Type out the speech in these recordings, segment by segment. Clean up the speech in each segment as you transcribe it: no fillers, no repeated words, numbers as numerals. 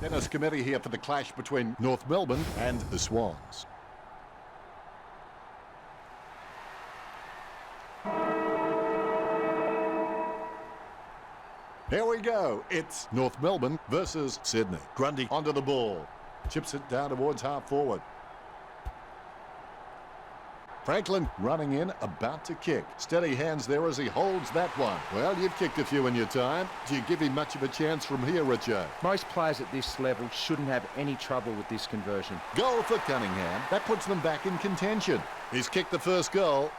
Tennis committee here for the clash between North Melbourne and the Swans. Here we go. It's North Melbourne versus Sydney. Grundy onto the ball. Chips it down towards half forward. Franklin running in, about to kick. Steady hands there as he holds that one. Well, you've kicked a few in your time. Do you give him much of a chance from here, Richo? Most players at this level shouldn't have any trouble with this conversion. Goal for Cunningham. That puts them back in contention. He's kicked the first goal.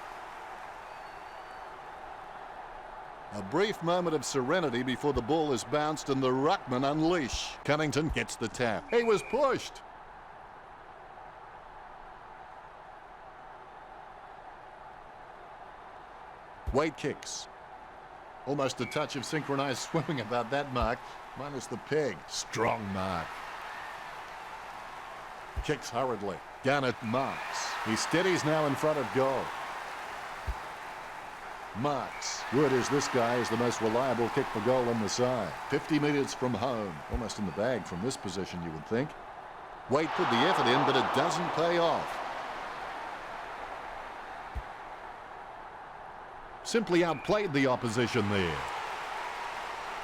A brief moment of serenity before the ball is bounced and the ruckman unleash. Cunnington gets the tap. He was pushed. Wade kicks. Almost a touch of synchronized swimming about that mark, minus the peg. Strong mark. Kicks hurriedly. Garnett marks. He steadies now in front of goal. Marks. Word is this guy is the most reliable kick for goal in the side. 50 metres from home. Almost in the bag from this position, you would think. Wade put the effort in, but it doesn't pay off. Simply outplayed the opposition there.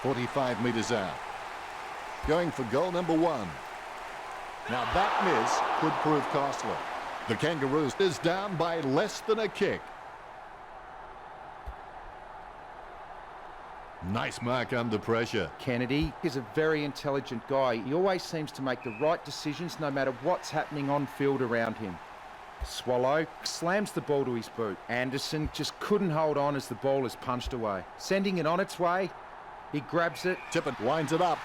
45 metres out. Going for goal number one. Now that miss could prove costly. The Kangaroos is down by less than a kick. Nice mark under pressure. Kennedy is a very intelligent guy. He always seems to make the right decisions no matter what's happening on field around him. Swallow slams the ball to his boot. Anderson just couldn't hold on as the ball is punched away. Sending it on its way. He grabs it. Tippett winds it up.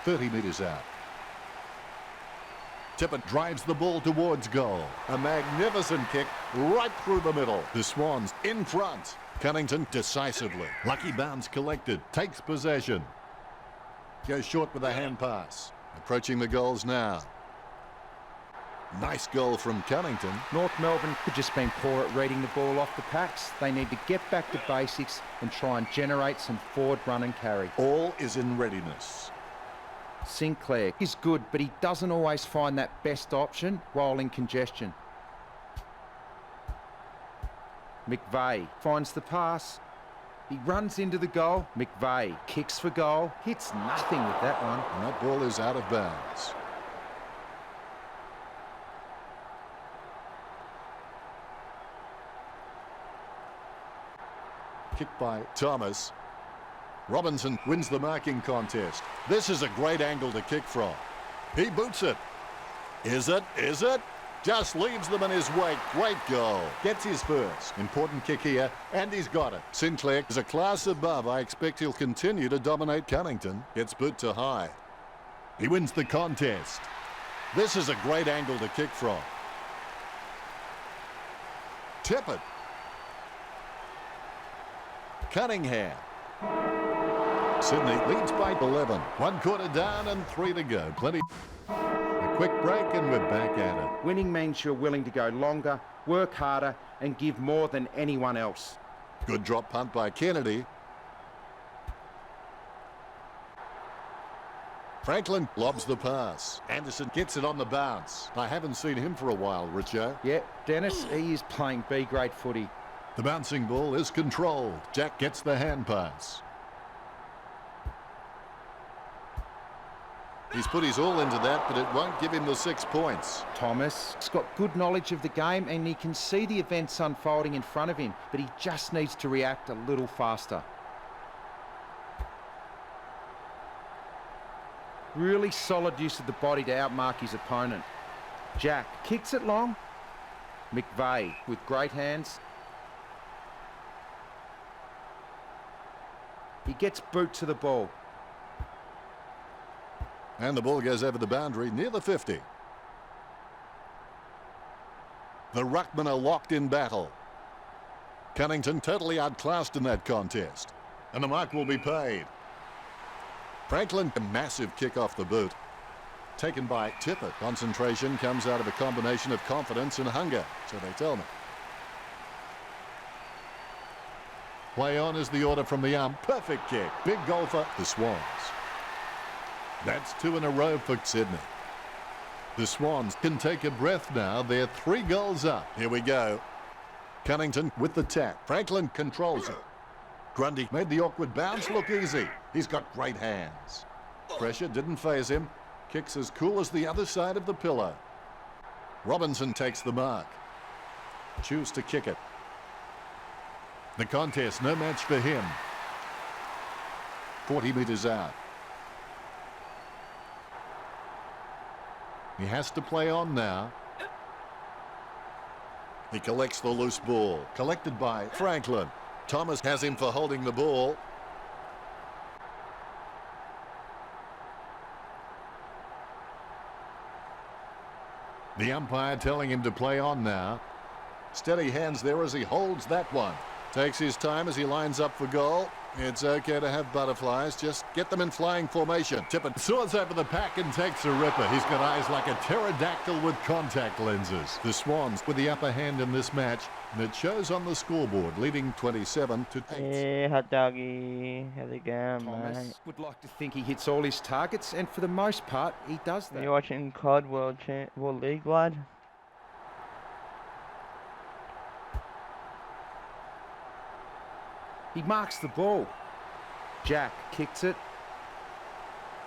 30 metres out. Tippett drives the ball towards goal. A magnificent kick right through the middle. The Swans in front. Cunnington decisively. Lucky bounce collected. Takes possession. Goes short with a hand pass. Approaching the goals now. Nice goal from Cunnington. North Melbourne have just been poor at reading the ball off the packs. They need to get back to basics and try and generate some forward run and carry. All is in readiness. Sinclair is good, but he doesn't always find that best option while in congestion. McVeigh finds the pass. He runs into the goal. McVeigh kicks for goal. Hits nothing with that one. And that ball is out of bounds. Kicked by Thomas. Robinson wins the marking contest. This is a great angle to kick from. He boots it. Is it? Is it? Just leaves them in his wake. Great goal. Gets his first. Important kick here, and he's got it. Sinclair is a class above. I expect he'll continue to dominate Cunnington. Gets boot to high. He wins the contest. This is a great angle to kick from. Tippett. Cunningham. Sydney leads by 11. 1 quarter down and 3 to go. Plenty. A quick break and we're back at it. Winning means you're willing to go longer, work harder, and give more than anyone else. Good drop punt by Kennedy. Franklin lobs the pass. Anderson gets it on the bounce. I haven't seen him for a while, Richo. Yeah, Dennis, he is playing B-grade footy. The bouncing ball is controlled. Jack gets the hand pass. He's put his all into that, but it won't give him the 6 points. Thomas has got good knowledge of the game and he can see the events unfolding in front of him, but he just needs to react a little faster. Really solid use of the body to outmark his opponent. Jack kicks it long. McVeigh with great hands. He gets boot to the ball. And the ball goes over the boundary near the 50. The ruckmen are locked in battle. Cunnington totally outclassed in that contest. And the mark will be paid. Franklin, a massive kick off the boot. Taken by Tippett. Concentration comes out of a combination of confidence and hunger, so they tell me. Play on is the order from the ump. Perfect kick. Big goal for the Swans. That's 2 in a row for Sydney. The Swans can take a breath now. They're 3 goals up. Here we go. Cunnington with the tap. Franklin controls it. Grundy made the awkward bounce look easy. He's got great hands. Pressure didn't faze him. Kicks as cool as the other side of the pillow. Robinson takes the mark. Choose to kick it. The contest, no match for him. 40 metres out. He has to play on now. He collects the loose ball. Collected by Franklin. Thomas has him for holding the ball. The umpire telling him to play on now. Steady hands there as he holds that one. Takes his time as he lines up for goal. It's okay to have butterflies. Just get them in flying formation. Tippett soars over the pack and takes a ripper. He's got eyes like a pterodactyl with contact lenses. The Swans with the upper hand in this match. And it shows on the scoreboard, leading 27-8. Hey, hot doggy. How's it going, Thomas mate? would like to think he hits all his targets, and for the most part, he does Are that. you watching COD World League, lad? He marks the ball. Jack kicks it.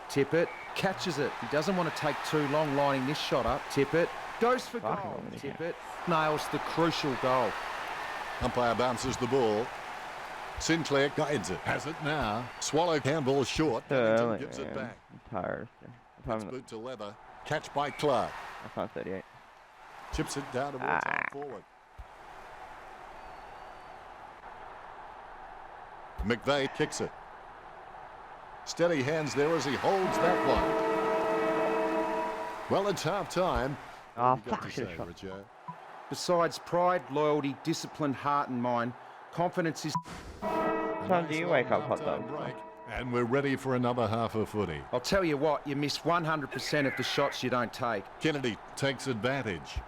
Tippett catches it. He doesn't want to take too long lining this shot up. Tippett goes for Fucking goal. hell, Tippett nails the crucial goal. Umpire bounces the ball. Sinclair guides it. Has it now. Swallow handball short. Cunnington gives it back. I'm tired. It's boot to leather. Catch by Clark. I found 38. Chips it down towards half forward. McVeigh kicks it. Steady hands there as he holds that one. Well, it's half time. Oh, What have you got fuck, to say, should've shot. Richo? Besides pride, loyalty, discipline, heart and mind, confidence is... What time do you wake up, hot dog? Break, and we're ready for another half of footy. I'll tell you what, you miss 100% of the shots you don't take. Kennedy takes advantage.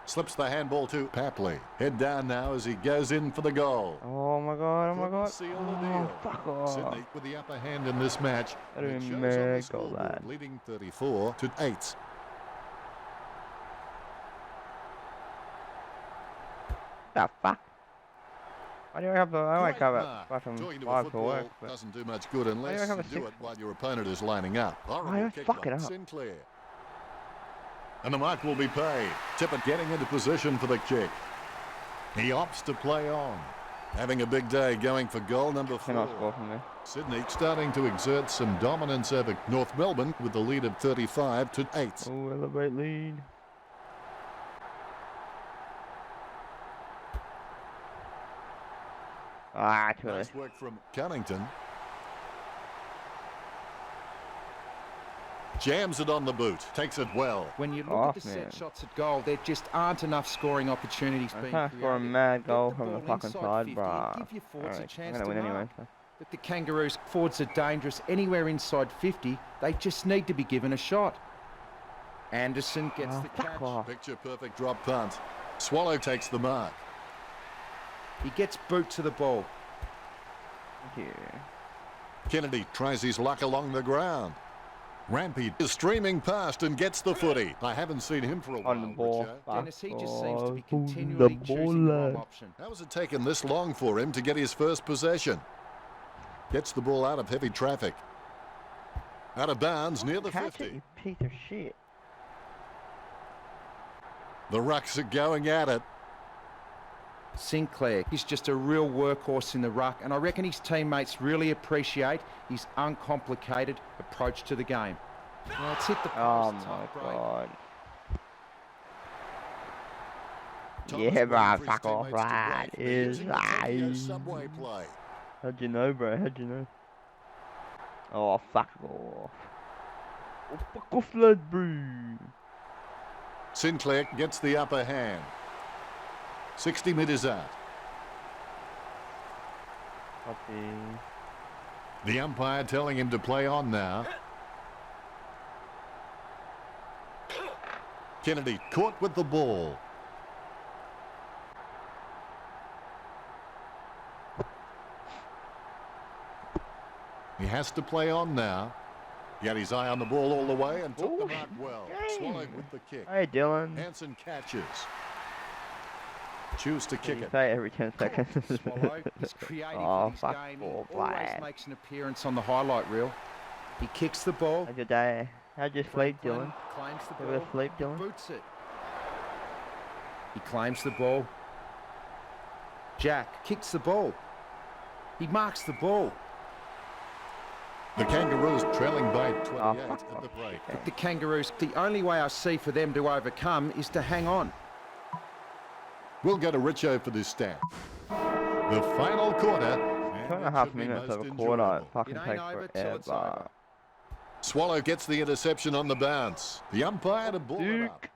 Slips the handball to Papley. Head down now as he goes in for the goal. Oh my god, oh my god. Seal the deal. Fuck off. Sydney with the upper hand in this match. That would It be shows on mad the goal, scoreboard, lad. leading 34-8. The fuck? Why do I have the... I wake Great up mark. at fucking Talking to a 5 to football work, but... doesn't do much good Why unless do I have you a do six? it while your opponent is lining up. Why Horrible kick fuck by it up? Sinclair. And the mark will be paid. Tippett getting into position for the kick. He opts to play on. Having a big day going for goal number 4. Cannot score from there. Sydney starting to exert some dominance over North Melbourne with the lead of 35-8. Oh, elevate lead. Ah, too early. Nice work from Cunnington. Jams it on the boot. Takes it well. When you look Oh, at the set man. shots at goal, there just aren't enough scoring opportunities I'm being trying to created. score a mad Get goal the from the ball fucking inside side, 50, bruh. give your forwards a Alright, I'm chance gonna to win anyway. mark. So. But the Kangaroos forwards are dangerous anywhere inside 50. They just need to be given a shot. Anderson gets Oh, the fuck catch. off. Picture perfect drop punt. Swallow takes the mark. He gets boot to the ball. Thank you. Kennedy tries his luck along the ground. Rampy is streaming past and gets the footy. I haven't seen him for a while. On the ball. Richo. Fuck Dennis, he just seems to be off. On continually the choosing the wrong ball. option. How has it taken this long for him to get his first possession? Gets the ball out of heavy traffic. Out of bounds near the Catch 50. it, you piece of shit. The Rucks are going at it. Sinclair is just a real workhorse in the ruck, and I reckon his teammates really appreciate his uncomplicated approach to the game. Well, it's hit the Oh post. my Break. god. Thomas Yeah, waiting bro, for his fuck off, teammates to right? break. They're using the Tokyo Is subway play. How'd you know, bro? How'd you know? Oh, fuck off. Oh, fuck off, lad, bro. Sinclair gets the upper hand. 60 metres out. Copy. The umpire telling him to play on now. Kennedy caught with the ball. He has to play on now. He had his eye on the ball all the way and took the mark well. Swallowed with the kick. Hey, Dylan. Hansen catches. Choose to kick You it. say it every 10 seconds. Swallow is creative Oh, in his fuck game. off, He always lad. makes an appearance on the highlight reel. He kicks the ball. How's your day? How'd you sleep, Franklin Dylan? claims the You ever ball. sleep, He Dylan? boots it. He claims the ball. Jack kicks the ball. He marks the ball. The Kangaroos trailing by 28 fuck at the off. break. But the Kangaroos, the only way I see for them to overcome is to hang on. We'll go to Richo for this stat. The final quarter. and 2.5 it should be minutes most of a quarter. It enjoyable. fucking It ain't takes over till it's forever. over. Swallow gets the interception on the bounce. The umpire to ball it up. Duke.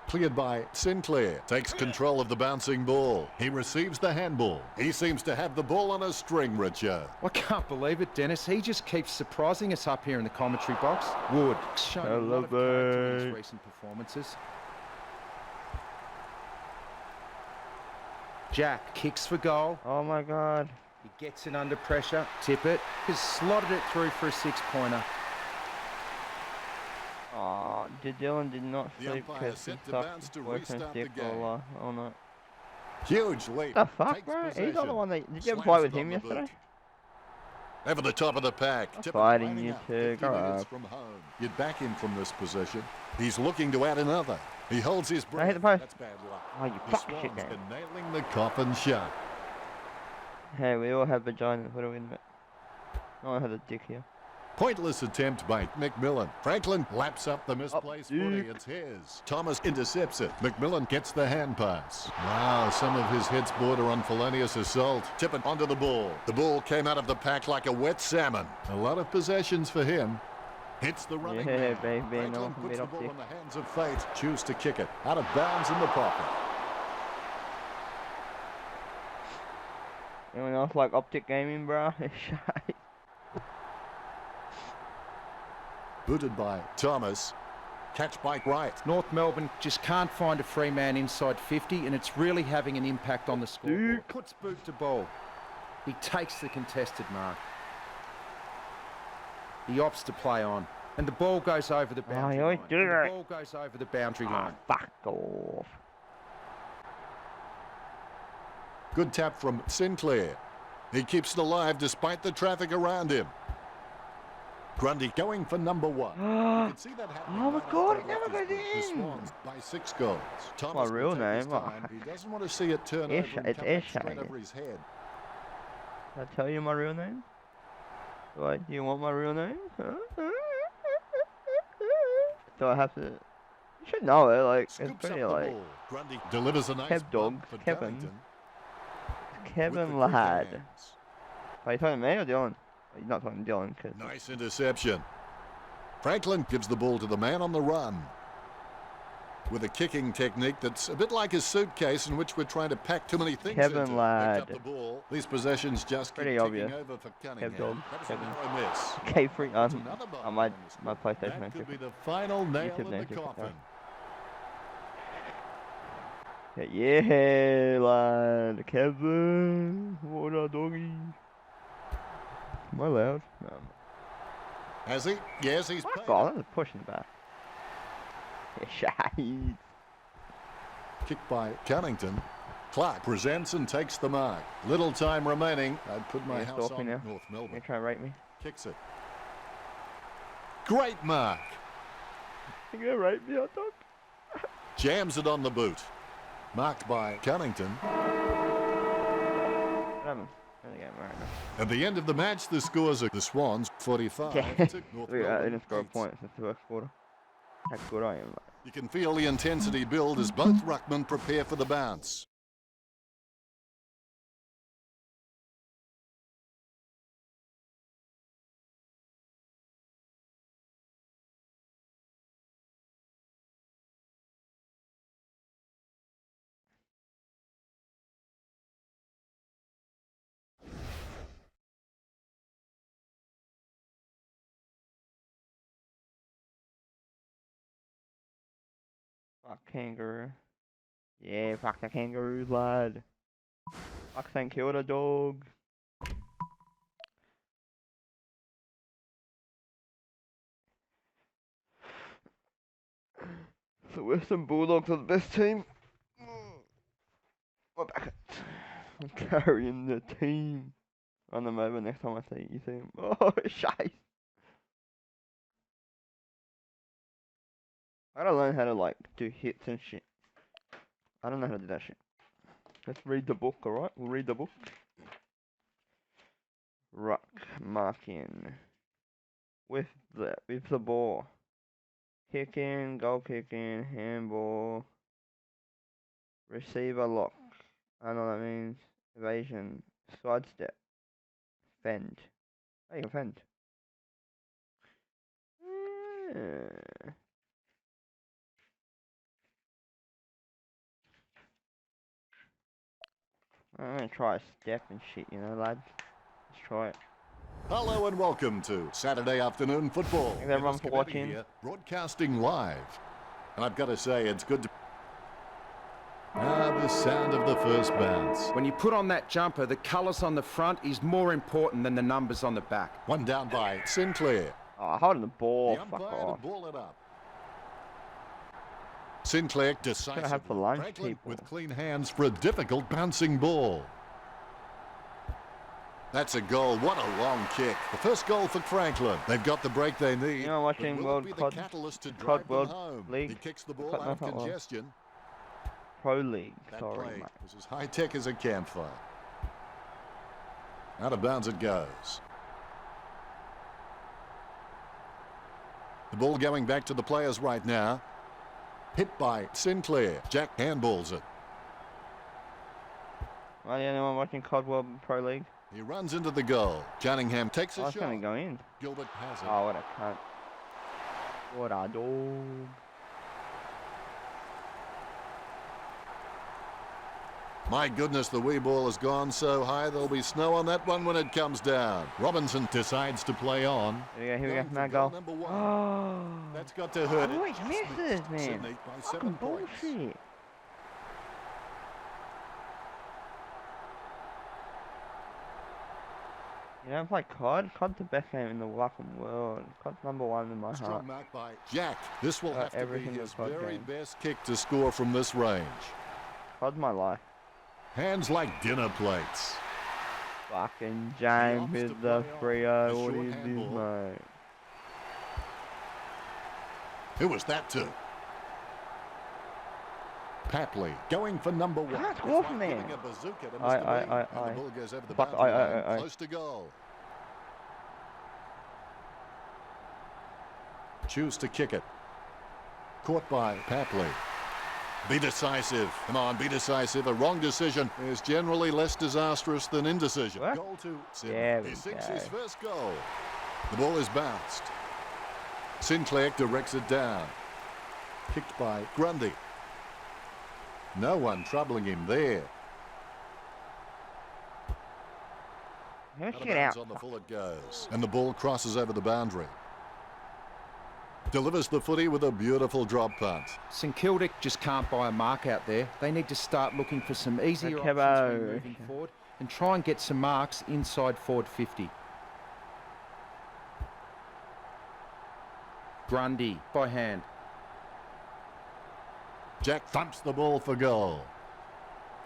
Cleared by Sinclair. Takes control of the bouncing ball. He receives the handball. He seems to have the ball on a string, Richo. I can't believe it, Dennis. He just keeps surprising us up here in the commentary box. Wood, shown a lot of character in his recent performances. Jack kicks for goal. Oh my god. He gets it under pressure. Tip it. He's slotted it through for a 6-pointer. Oh, Dylan did not The sleep umpire because he set to sucked bounce to boyfriend's restart the dick game. or oh no. Huge leap. The fuck, Takes bro? He's possession. not the one that... Did you ever Slams play with it on him the yesterday? boot. Over the top of the pack. I'm Tip it fighting lining you up. two. 50 Go metres up. from home. You'd back him from this position. He's looking to add another. He holds his breath. hit the post. That's bad luck. Oh, you The fuck Swans shit, man. are nailing the coffin shut. Hey, we all have vaginas. What do we admit? No one has a dick here. Pointless attempt by McMillan. Franklin laps up the misplaced footy. Duke. It's his. Thomas intercepts it. McMillan gets the hand pass. Wow, some of his hits border on felonious assault. Tip it onto the ball. The ball came out of the pack like a wet salmon. A lot of possessions for him. Hits the running Yeah, man. baby, no Franklin one can puts beat the off ball dick. in the hands of fate. Choose to kick it. Out of bounds in the pocket. Anyone else like optic gaming, bro? Shite. Booted by Thomas. Catch by Wright. North Melbourne just can't find a free man inside 50, and it's really having an impact on the scoreboard. Puts boot to ball. He takes the contested mark. He opts to play on, and the ball goes over the boundary you always line. do And that. the ball goes over the boundary Ah, line. fuck off. Good tap from Sinclair. He keeps it alive despite the traffic around him. Grundy going for number one. You can see that happening Oh my right God, after it never the goes The in. Swans by 6 goals. Thomas will real take his name. Oh. time. He doesn't want to see it turn Ish- over and it's come back Ish, straight I over his head. Did I tell you my real name? Do you want my real name? Huh? Do I have to... You should know it, like, it's Scoops up pretty the like... ball. Grundy delivers a nice Kev dog, bump for Kevin. Darlington with the Kevin quick Lad. hands. Are you talking to me or Dylan? You're not talking to Dylan, because... Nice interception. Franklin gives the ball to the man on the run with a kicking technique that's a bit like a suitcase in which we're trying to pack too many things Kevin into. Lad. Picked up the ball. These possessions just Pretty keep obvious. ticking over for Cunningham. Kev dog, That was Kevin. a narrow miss. K-free, That's another ball my on the score. PlayStation That name could be different. the final nail YouTube in name the different, coffin. Yeah, lad. Kevin. What up, doggy? Am I loud? No. Has he? Yes, he's Fuck paid off, it. that's pushing back. Shite. Kicked by Cunnington. Clark presents and takes the mark. Little time remaining. I'd put my Yeah, house stalk me on now. North You Melbourne. gonna try and rape me? Kicks it. Great mark. You gonna rape me, hot dog? Jams it on the boot. Marked by Cunnington. At the end of the match, the scores are the Swans 45 Yeah. to North Look at that, they Melbourne didn't score a 8. point since the first quarter. How good I am. You can feel the intensity build as both ruckmen prepare for the bounce. Fuck kangaroo. Yeah, fuck the kangaroos, lad. Fuck St Kilda, dog. The Western Bulldogs are the best team. We're back. I'm carrying the team. Run them over next time I see you see them. Oh, shite. I gotta learn how to like do hits and shit. I don't know how to do that shit. Let's read the book, alright? We'll read the book. Ruck marking with the ball. Kicking, goal kicking, handball, receiver lock. I know what that means. Evasion, sidestep, fend. Oh, you can fend. I'm gonna try a step and shit, you know, lads. Let's try it. Hello and welcome to Saturday afternoon football. Thanks everyone Dennis for Cometti watching. Here, broadcasting live. And I've got to say, it's good to... the sound of the first bounce. When you put on that jumper, the colours on the front is more important than the numbers on the back. One down by Sinclair. Oh, holding the ball, The fuck umpire off. to ball it up. Sinclair decisive. have for lunch, Franklin people. with clean hands for a difficult bouncing ball. That's a goal. What a long kick. The first goal for Franklin. They've got the break they need. You know, watching but will World it be Cod- the catalyst to Cod drive them World home? League? He kicks the ball Cod- out of not World. congestion. Pro League, That sorry, play mate. is as high tech as a campfire. Out of bounds it goes. The ball going back to the players right now. Hit by Sinclair. Jack handballs it. Am I the only one watching Cod World Pro League? He runs into the goal. Cunningham takes a Oh, it's shot. gonna go in. Gilbert has it. Oh, what a cunt. What a dog. My goodness, the wee ball has gone so high there'll be snow on that one when it comes down. Robinson decides to play on. Here we go, Going for now goal. number one. Oh, That's got to hurt it. always Just misses, missed man. Sydney by Fucking 7 points. bullshit. You know, play COD. COD's the best game in the fucking world. COD's number one in my heart. Strong mark by Jack. This will have to every be single his COD very game. best kick to score from this range. COD's my life. Hands like dinner plates. Fucking opts James to with play the on. 3-0. A What short is this, handball. mate? Who was that to? Papley going for number one. Can't It's score like from there. giving a bazooka to Mr. I- Bean, and the ball goes over the Fuck, boundary line, I. close to goal. Choose to kick it. Caught by Papley. Be decisive. Come on, be decisive. A wrong decision is generally less disastrous than indecision. What? Goal to Sydney. There we He sinks go. his first goal. The ball is bounced. Sinclair directs it down. Kicked by Grundy. No one troubling him there. Let's Out of get bounds out. on the full it goes. And the ball crosses over the boundary. Delivers the footy with a beautiful drop punt. St Kilda just can't buy a mark out there. They need to start looking for some easier Okay, options when bro. moving forward and try and get some marks inside forward 50. Grundy by hand. Jack thumps the ball for goal.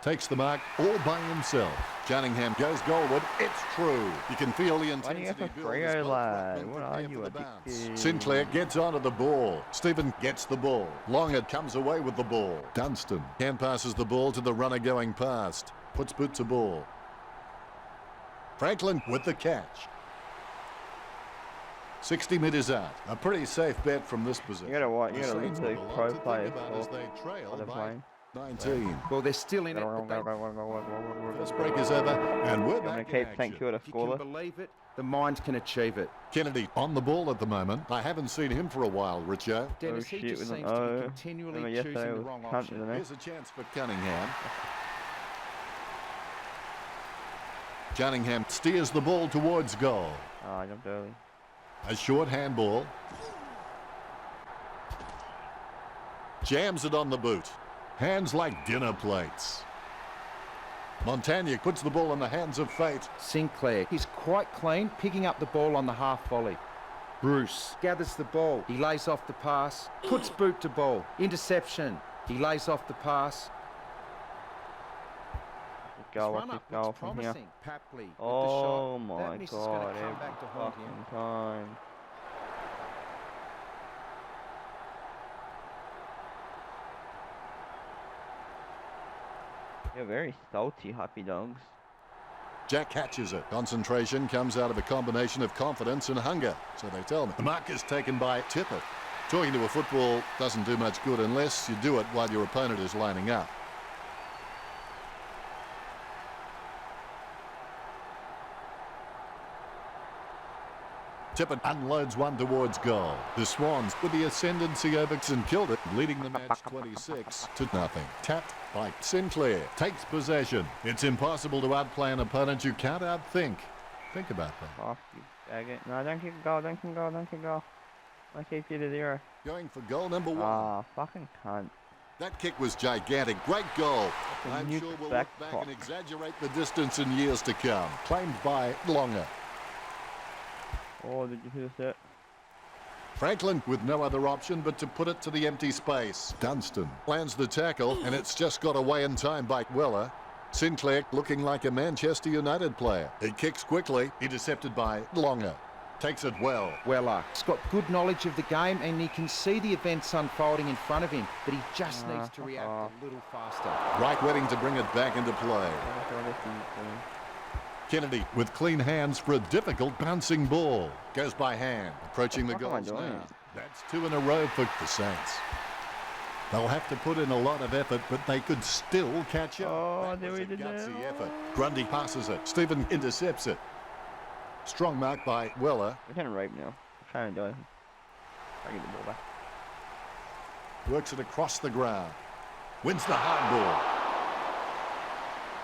Takes the mark all by himself. Janningham goes goalward. It's true. You can feel the Why do you intensity have a build as Freo, both lad? ruckmen What are prepare you, for a the bounce. dickhead? Sinclair gets onto the ball. Stephen gets the ball. Longer comes away with the ball. Dunstan hand passes the ball to the runner going past. Puts boot to ball. Franklin with the catch. 60 metres out. A pretty safe bet from this position. You gotta watch. You The gotta Saints listen with to a lot pro to think players about talk as they trail while they're by playing. 19. Well, they're still in it, but they First break is over, and we're I'm gonna back in keep St action. Kilda if you can scoreless. believe it, the mind can achieve it. Kennedy on the ball at the moment. I haven't seen him for a while, Richo. Dennis, he shit, just with an seems to be O. continually Remember choosing yesterday the was wrong cunt, option. wasn't it? Here's a chance for Cunningham. Cunningham steers the ball towards goal. Oh, I jumped early. A short handball. Jams it on the boot. Hands like dinner plates. Montagna puts the ball in the hands of fate. Sinclair, he's quite clean, picking up the ball on the half volley. Bruce gathers the ball. He lays off the pass, puts boot to ball. Interception. He lays off the pass. Good goal, Run good up goal looks from here. promising. Papley with the Oh shot. my That miss is going god, to come every back to haunt him. fucking time. You're very salty, happy dogs. Jack catches it. Concentration comes out of a combination of confidence and hunger, so they tell me. The mark is taken by Tippett. Talking to a football doesn't do much good unless you do it while your opponent is lining up. Tippett unloads one towards goal. The Swans with the ascendancy over St Kilda, leading the match 26 to nothing. Tapped by Sinclair. Takes possession. It's impossible to outplay an opponent you can't outthink. Think about that. Fuck you, faggot. No, don't kick goal, don't kick goal, don't kick goal. I keep you to 0. Going for goal number 1. Ah, fucking cunt. That kick was gigantic. Great goal. a I'm nuke sure we'll back look back pop. and exaggerate the distance in years to come. Claimed by Longer. Oh, did you hear that? Franklin with no other option but to put it to the empty space. Dunstan lands the tackle, and it's just got away in time by Weller. Sinclair looking like a Manchester United player. He kicks quickly, intercepted by Longer. Takes it well. Weller, he's got good knowledge of the game and he can see the events unfolding in front of him, but he just needs to react a little faster. Right waiting to bring it back into play. Kennedy with clean hands for a difficult bouncing ball. Goes by hand, approaching the What am I goals doing? now. That's 2 in a row for the Saints. They'll have to put in a lot of effort, but they could still catch up. Oh, That there was we a did gutsy that. effort. Grundy passes it. Stephen intercepts it. Strong mark by Weller. We're kind of rape now. I'm trying to do it. I get the ball back. Works it across the ground. Wins the hard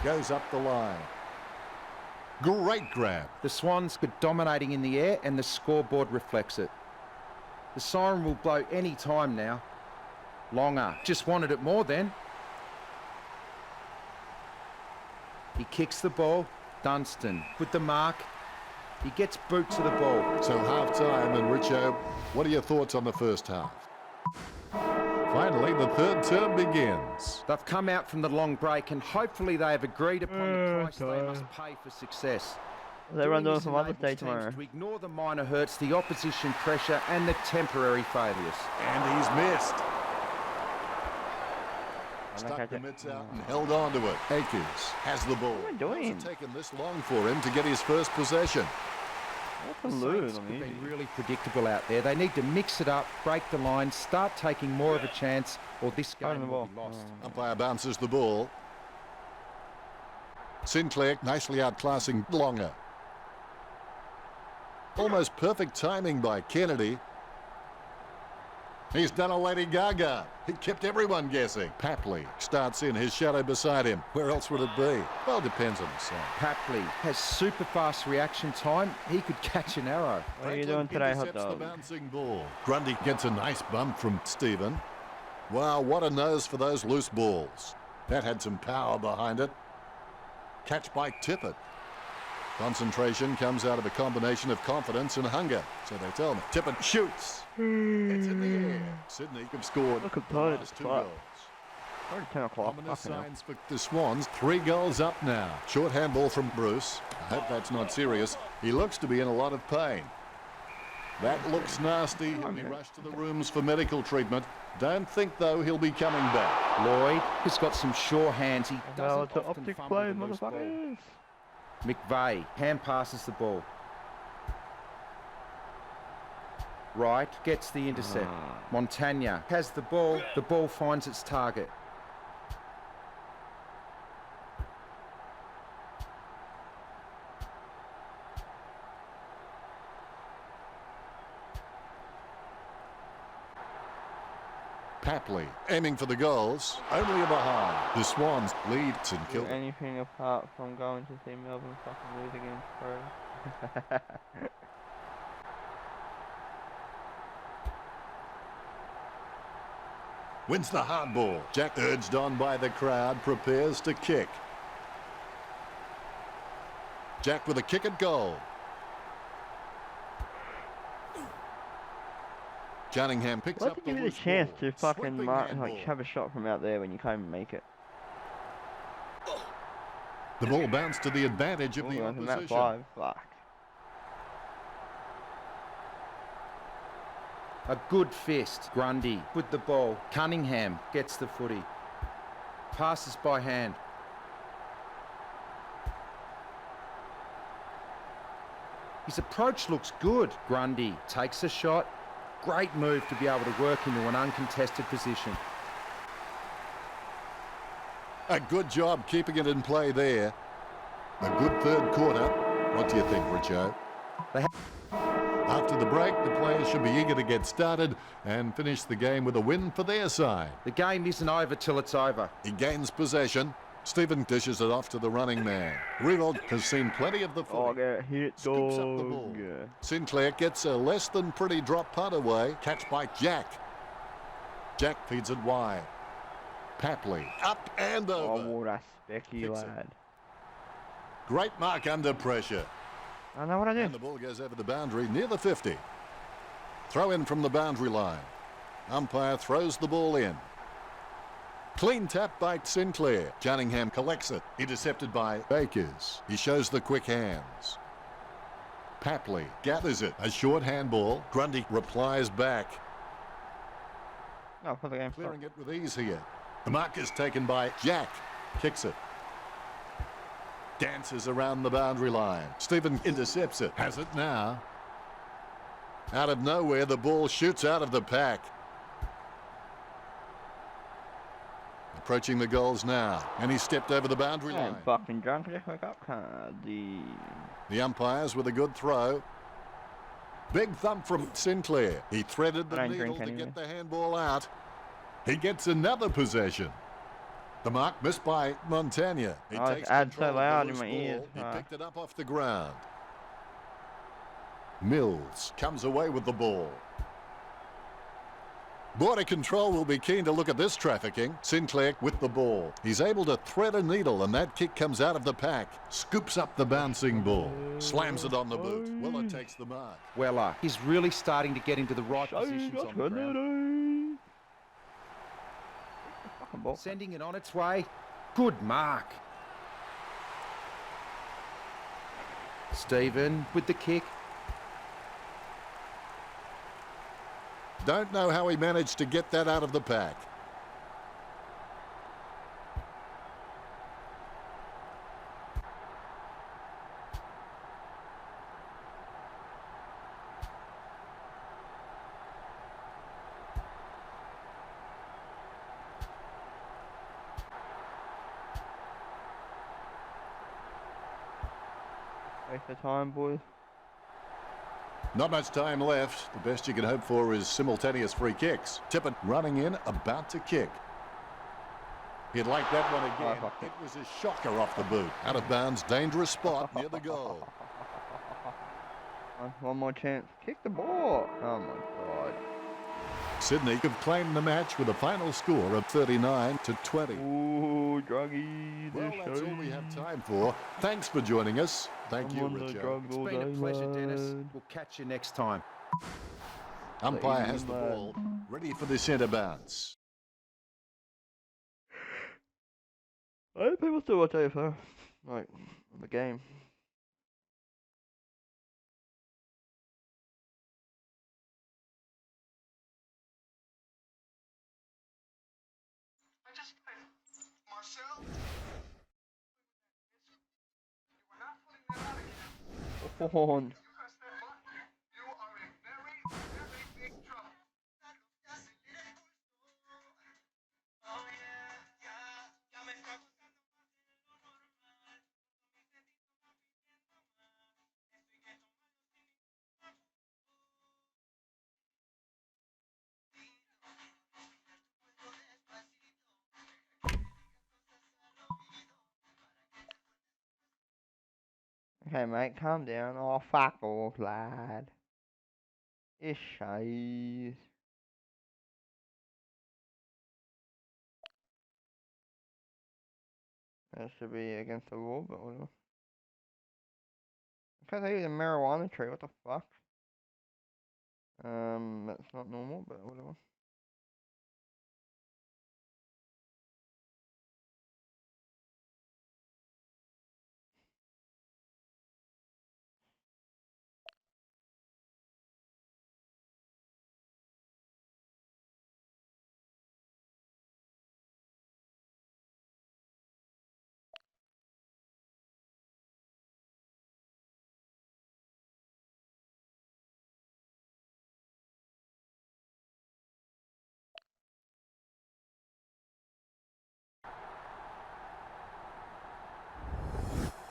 ball. Goes up the line. Great grab. The Swans are dominating in the air and the scoreboard reflects it. The siren will blow any time now. Longer just wanted it more then. He kicks the ball. Dunstan with the mark. He gets boot to the ball. So half time, and Richo, what are your thoughts on the first half? Finally, the third term begins. They've come out from the long break and hopefully they have agreed upon the price they must pay for success. They run doing this some other enables day teams tomorrow. to ignore the minor hurts, the opposition pressure and the temporary failures. And he's missed. I Stuck catch the it. mitts out and held on to it. Akers has the ball. What am I doing? It's taken this long for him to get his first possession. What's the The lose Saints on have the been really predictable out there. They need to mix it up, break the line, start taking more of a chance, or this Fighting game the will be ball. lost. Umpire bounces the ball. Sinclair nicely outclassing Longer. Almost perfect timing by Kennedy. He's done a Lady Gaga. He kept everyone guessing. Papley starts in, his shadow beside him. Where else would it be? Well, depends on the side. Papley has super fast reaction time. He could catch an arrow. What are you doing today, hot Intercepts the dog? bouncing ball. Grundy gets a nice bump from Stephen. Wow, what a nose for those loose balls. That had some power behind it. Catch by Tippett. Concentration comes out of a combination of confidence and hunger, so they tell me. Tippett shoots. It's in the air. Sydney have scored Look at the that, last 2 fuck. goals. Already 10 o'clock. Ominous signs for the Swans. 3 goals up now. Short handball from Bruce. I hope that's not serious. He looks to be in a lot of pain. That looks nasty. He'll be rushed to the rooms for medical treatment. Don't think, though, he'll be coming back. Lloyd has got some sure hands. He Well, doesn't it's an often optic fumble play, the loose ball. motherfuckers. McVeigh hand passes the ball. Wright gets the intercept. Montagna has the ball. The ball finds its target. Papley aiming for the goals. Only a behind. The Swans lead St Do Kilda. anything apart from going to see Melbourne fucking lose against Pro. Wins the hard ball. Jack, urged on by the crowd, prepares to kick. Jack with a kick at goal. Cunningham picks Why up did the you give me loose the chance ball. to fucking Sweeping mark, handball. like have a shot from out there when you can't even make it? The ball bounced to the advantage of the Ooh, and that's opposition. 5. Fuck. A good fist. Grundy with the ball. Cunningham gets the footy. Passes by hand. His approach looks good. Grundy takes a shot. Great move to be able to work into an uncontested position. A good job keeping it in play there. A good third quarter. What do you think, Richo? They After the break, the players should be eager to get started and finish the game with a win for their side. The game isn't over till it's over. He gains possession. Stephen dishes it off to the running man. Revolt has seen plenty of the Oh, footy. get hit, Scoops up the dog. ball. Sinclair gets a less than pretty drop punt away. Catch by Jack. Jack feeds it wide. Papley up and Oh, over. what a specky Fix it. lad. Great mark under pressure. I know what I And did. the ball goes over the boundary near the 50. Throw in from the boundary line. Umpire throws the ball in. Clean tap by Sinclair. Cunningham collects it. Intercepted by Bakers. He shows the quick hands. Papley gathers it. A short handball. Grundy replies back. Oh, for the game. Clearing it with ease here. The mark is taken by Jack. Kicks it. Dances around the boundary line. Stephen intercepts it. Has it now. Out of nowhere, the ball shoots out of the pack. Approaching the goals now. And he stepped over the boundary I'm line. fucking drunk. I just woke up. The The umpires with a good throw. Big thump from Sinclair. He threaded the I don't needle drink to anyway. get the handball out. He gets another possession. The mark missed by Montagna. He Oh, it's takes ad so control of the loud in loose my ball. ears. He Ah. picked it up off the ground. Mills comes away with the ball. Border Control will be keen to look at this trafficking. Sinclair with the ball. He's able to thread a needle and that kick comes out of the pack. Scoops up the bouncing ball. Slams it on the boot. Weller takes the mark. Weller is really starting to get into the right positions on the ground. Fucking ball. Sending it on its way. Good mark. Stephen with the kick. Don't know how he managed to get that out of the pack. Waste of time, boys. Not much time left. The best you can hope for is simultaneous free kicks. Tippett running in, about to kick. He'd like that one again. fuck it. It was a shocker off the boot. Out of bounds, dangerous spot near the goal. One more chance. Kick the ball. Oh my god. Sydney have claimed the match with a final score of 39-20. Ooh, druggy. Well, this that's all show. we have time for. Thanks for joining us. Thank I'm you, on the Richard. drugs It's all been a day, pleasure, Dennis. lad. We'll catch you next time. Umpire has Please, the lad. ball, ready for the centre bounce. Why do people still watch AFL? Like, the game. On. Okay, mate, calm down. Oh, fuck off, lad. It's shite. That should be against the law, but whatever. Because I use a marijuana tree, what the fuck? That's not normal, but whatever.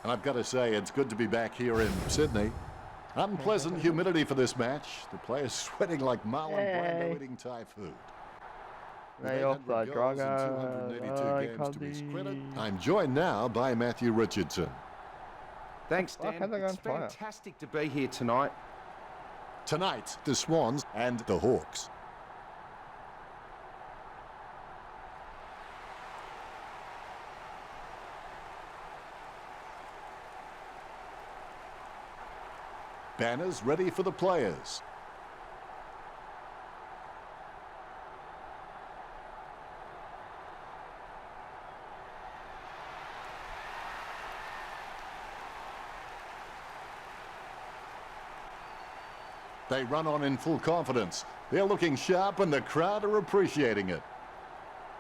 And I've got to say, it's good to be back here in Sydney. Unpleasant humidity for this match. The players sweating like Marlon Brando eating Thai food. With Hey, 800 offside, goals and Drago. 282 games to his credit, I'm joined now by Matthew Richardson. Thanks, Fuck, Dan. how'd they go It's on fire? fantastic to be here tonight. Tonight, the Swans and the Hawks. Banners ready for the players. They run on in full confidence. They're looking sharp and the crowd are appreciating it.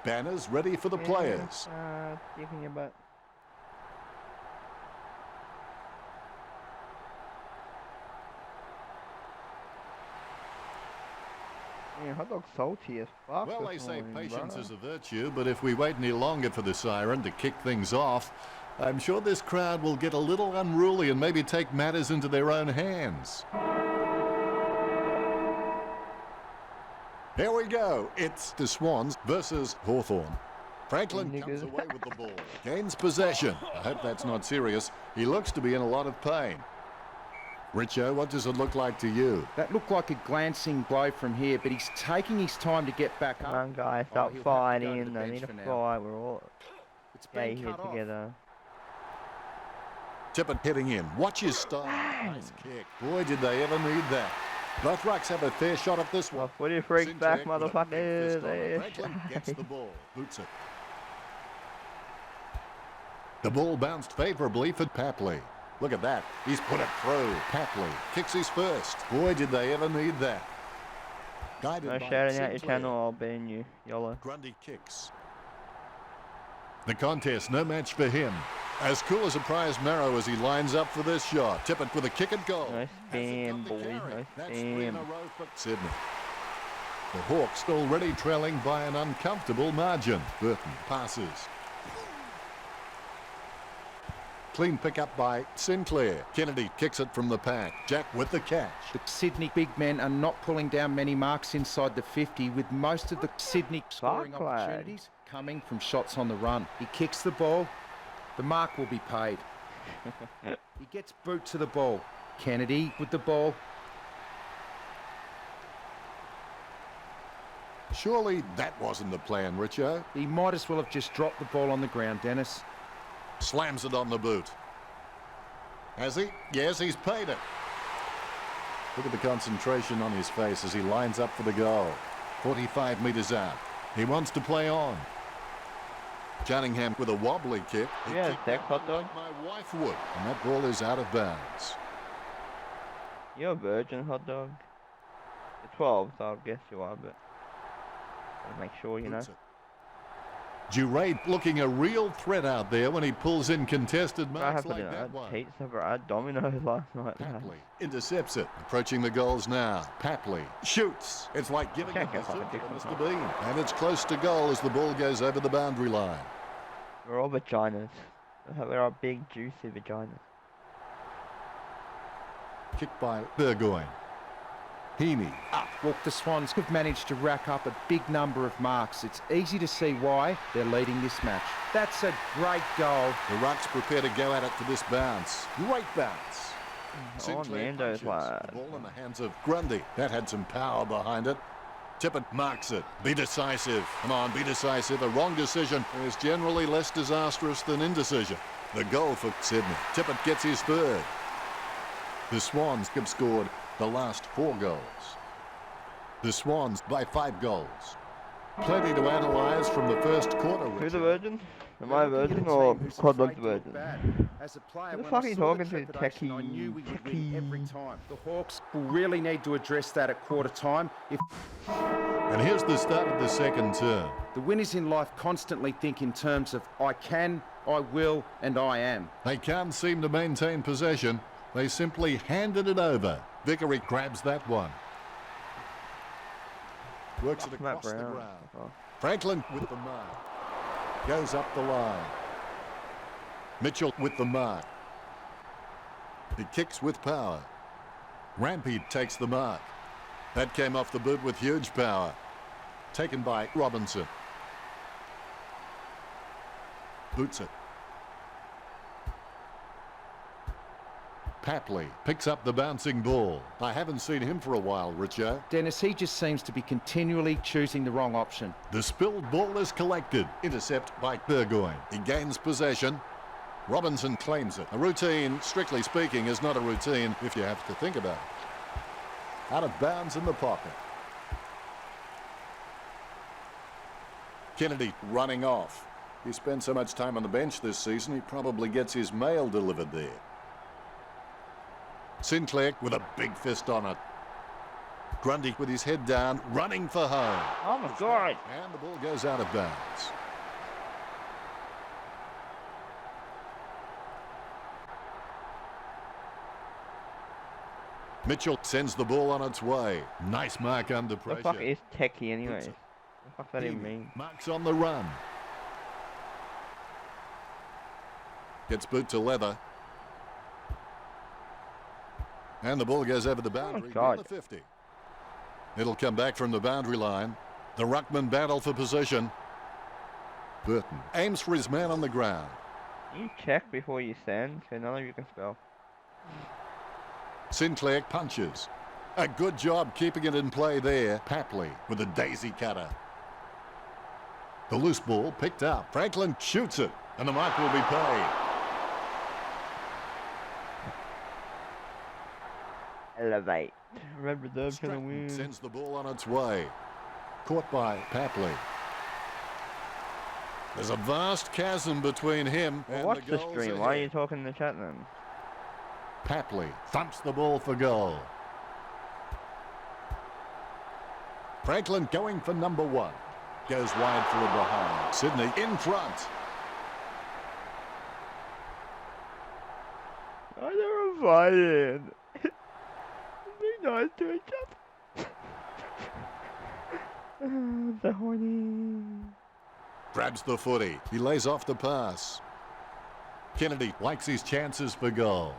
Banners ready for the players. Kicking your butt. Man, hot dog's salty as fuck. Well, they this say morning, patience bro. is a virtue, but if we wait any longer for the siren to kick things off, I'm sure this crowd will get a little unruly and maybe take matters into their own hands. Here we go. It's the Swans versus Hawthorn. Franklin comes away with the ball. Gains possession. I hope that's not serious. He looks to be in a lot of pain. Richo, what does it look like to you? That looked like a glancing blow from here, but he's taking his time to get back Come up. on, guys, stop he'll have to go to fighting. the I bench need to for now. fight. We're all It's been here cut off. together. Tippett hitting in. Watch his style. Nice kick. Boy, did they ever need that. Both rucks have a fair shot at this one. Well, footy freaks back, Sinchek with a big fist on it. motherfuckers. Franklin gets the ball. Boots it. The ball bounced favourably for Papley. Look at that. He's put it through. Papley kicks his first. Boy, did they ever need that. Guided No by shouting out your Sinclair. channel, I'll ban you. YOLO. Grundy kicks. The contest, no match for him. As cool as a prize marrow as he lines up for this shot. Tippett with a kick and goal. Nice Hasn't spam, got the boys. carry. Nice That's 3 in a spam. row for Sydney. The Hawks already trailing by an uncomfortable margin. Burton passes. Clean pick up by Sinclair. Kennedy kicks it from the pack. Jack with the catch. The Sydney big men are not pulling down many marks inside the 50, with most of the Sydney scoring Fuck, lad. opportunities coming from shots on the run. He kicks the ball. The mark will be paid. He gets boot to the ball. Kennedy with the ball. Surely that wasn't the plan, Richo. He might as well have just dropped the ball on the ground, Dennis. Slams it on the boot. Has he? Yes, he's paid it. Look at the concentration on his face as he lines up for the goal. 45 metres out. He wants to play on. Cunningham with a wobbly kick. He Yeah, kicked Dex that hot one dog. like my wife would. And that ball is out of bounds. You're a virgin hot dog. You're 12, so I guess you are, but gotta make sure, you know. Duray looking a real threat out there when he pulls in contested I marks have to like do that that. one. Pizza, bro. I had Domino's last night. Papley intercepts it. Approaching the goals now. Papley shoots. It's like giving Can't it get fucking to dick Mr. sometimes. Bean. And it's close to goal as the ball goes over the boundary line. We're all vaginas. We're all big, juicy vaginas. Kicked by Burgoyne. Heaney up. Well, the Swans have managed to rack up a big number of marks. It's easy to see why they're leading this match. That's a great goal. The Rucks prepare to go at it for this bounce. Great bounce. Oh, Sinclair Nando's punches. lad. The ball in the hands of Grundy. That had some power behind it. Tippett marks it. Be decisive. Come on, be decisive. A wrong decision is generally less disastrous than indecision. The goal for Sydney. Tippett gets his third. The Swans have scored the last 4 goals. The Swans by 5 goals. Plenty to analyse from the first quarter. Who's the virgin? Am I a virgin or Quad Dog's virgin? As a player, Who the when fuck I are you saw the talking to, trepidation, I knew we would win every techie? time. The Hawks will really need to address that at quarter time. If And here's the start of the second term. the winners in life constantly think in terms of I can, I will, and I am. They can't seem to maintain possession. They simply handed it over. Vickery grabs that one. Works it Matt across the Brown. ground. Oh. Franklin with the mark. Goes up the line. Mitchell with the mark. He kicks with power. Rampy takes the mark. That came off the boot with huge power. Taken by Robinson. Boots it. Papley picks up the bouncing ball. I haven't seen him for a while, Richo. Dennis, he just seems to be continually choosing the wrong option. The spilled ball is collected. Intercept by Burgoyne. He gains possession. Robinson claims it. A routine, strictly speaking, is not a routine if you have to think about it. Out of bounds in the pocket. Kennedy running off. He spent so much time on the bench this season, he probably gets his mail delivered there. Sinclair with a big fist on it. Grundy with his head down, running for home. Oh my god! And the ball goes out of bounds. Mitchell sends the ball on its way. Nice mark under The pressure. fuck is techie anyways? The fuck that even mean? Marks on the run. Gets boot to leather. And the ball goes over the boundary. God. Down the 50. It'll come back from the boundary line. The Ruckman battle for position. Burton aims for his man on the ground. You check before you send, so none of you can spell. Sinclair punches. A good job keeping it in play there. Papley with a daisy cutter. The loose ball picked up. Franklin shoots it, and the mark will be paid. Elevate. Red Reserve's gonna Stratton win. sends the ball on its way. Caught by Papley. There's a vast chasm between him Well, and watch the the goals stream. Why are you ahead. talking in the chat then? Papley thumps the ball for goal. Franklin going for number 1. Goes wide for a behind. Sydney in front. I never invited. Be nice to each other. The horny. Grabs the footy. He lays off the pass. Kennedy likes his chances for goal.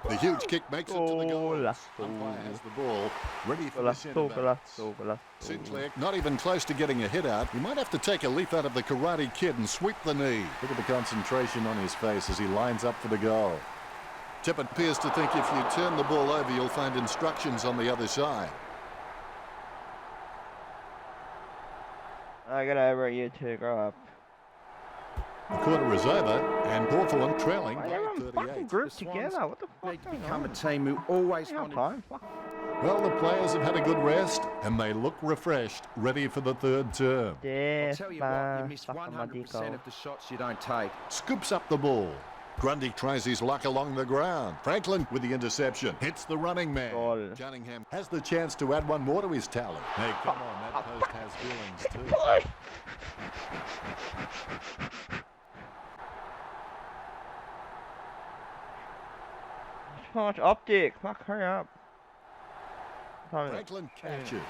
The huge kick makes it to the goal. Golazo. Umpire has the ball ready for the centre Golazo, backs. golazo, golazo. Sinclair not even close to getting a hit out. He might have to take a leaf out of the Karate Kid and sweep the knee. Look at the concentration on his face as he lines up for the goal. Tippett appears to think if you turn the ball over, you'll find instructions on the other side. I got over you to grow up. The quarter is over, and Hawthorn trailing Why by everyone fucking 38. grouped The Swans together? What the fuck Need to going become a on? team who always I don't wanted... have time. Fuck. Well, the players have had a good rest, and they look refreshed, ready for the third term. I'll Yes, tell you what, you miss sucking my dick 100% off. of the shots you don't take. Scoops up the ball. Grundy tries his luck along the ground. Franklin with the interception. Hits the running man. God. Cunningham has the chance to add one more to his tally. Hey, come on, that post has feelings too. So much optic. Fuck, hurry up. Franklin catches.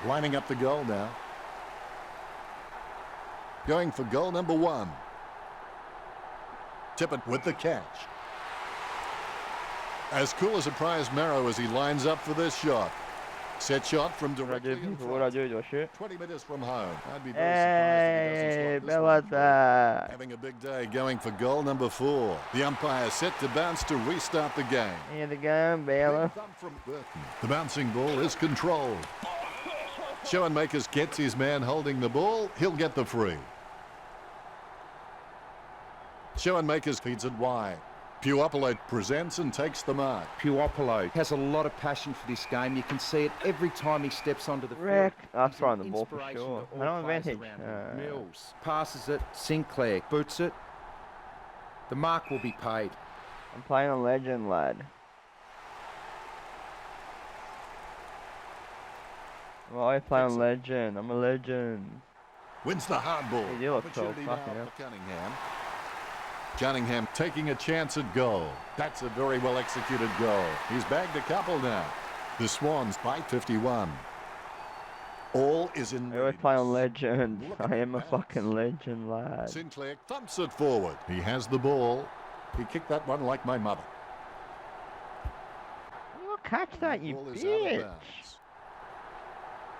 Lining up the goal now. Going for goal number 1. Tippett with the catch. As cool as a prize marrow as he lines up for this shot. Set shot from What I directly do, in people? What I front. do? Do I shoot? 20 metres from home. I'd be very surprised if he Hey, doesn't slot this Bella one through. that. Having a big day going for goal number 4. The umpire set to bounce to restart the game. Here they go, Bella. Big thump from Burton. The bouncing ball is controlled. Schoenmakers gets his man holding the ball. He'll get the free. Schoenmakers feeds it wide. Puopolo presents and takes the mark. Puopolo has a lot of passion for this game. You can see it every time he steps onto the Wreck. field. I'll He's throw an the ball for inspiration sure. to all No players advantage. around him. Mills passes it. Sinclair boots it. The mark will be paid. I'm playing a legend, lad. Well, I play on legend. I'm a legend. Wins the hard ball. Hey, you look so Opportunity now fucking hell. for Cunningham. Cunningham taking a chance at goal. That's a very well executed goal. He's bagged a couple now. The Swans by 51. All is in I always play on readiness. legend. Look at I am a that. fucking legend, lad. Sinclair thumps it forward. He has the ball. He kicked that one like my mother. You catch that, you Ball is out of bitch. bounds.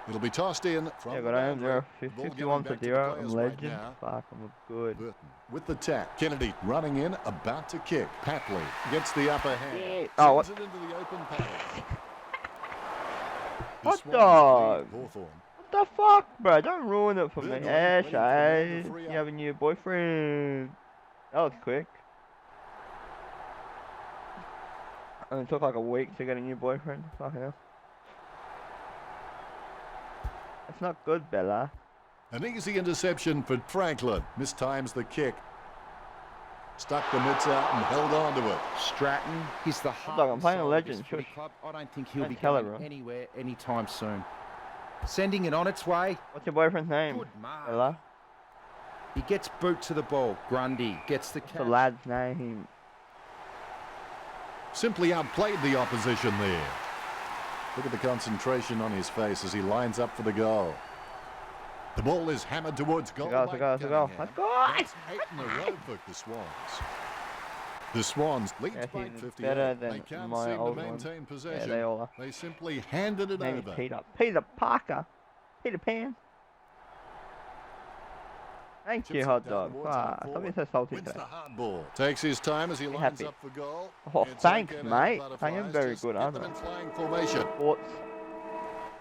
It'll be tossed in from Yeah, the but I am boundary. 0, Ball 51 going for back to the 0. players I'm right legend. now. Fuck, I'm good. Burton with the tap. Kennedy running in, about to kick. Patley gets the upper hand. Yeah. Oh, what? Sends it into the open path. Hot Swans lead dog. Hawthorn. What the fuck, bro? Don't ruin it for me. Burton Yeah, waiting for the Shay. free You up. have a new boyfriend. That was quick. And it took like a week to get a new boyfriend. Fucking hell. That's not good, Bella. An easy interception for Franklin. Mistimes the kick. Stuck the mitts out and held on to it. Stratton, he's the Dog, heart I'm and playing a soul of this legend, footy shush. club. I don't think he'll Don't be tell going everyone. anywhere anytime soon. Sending it on its way. What's your boyfriend's name? Good mark. Bella? He gets boot to the ball. Grundy gets the What's the catch. lad's name? Simply outplayed the opposition there. Look at the concentration on his face as he lines up for the goal. The ball is hammered towards goal. Let's go, let's go, let's go. Let's go! That's 8 in a row for the Swans. The Swans lead Yeah, by he's 58. better They than can't my seem to old one. maintain Yeah, possession. they all are. They simply handed it Name over. is Peter. Peter Parker. Peter Pan. Thank Chips you, it hot down dog. towards Fuck, half stop being so forward. salty Wins today. the hard ball. Takes his time as he Be lines happy. up for goal. Oh, It's thanks, okay to mate. have I am butterflies. very Just good, get aren't them I? in flying formation. Sports.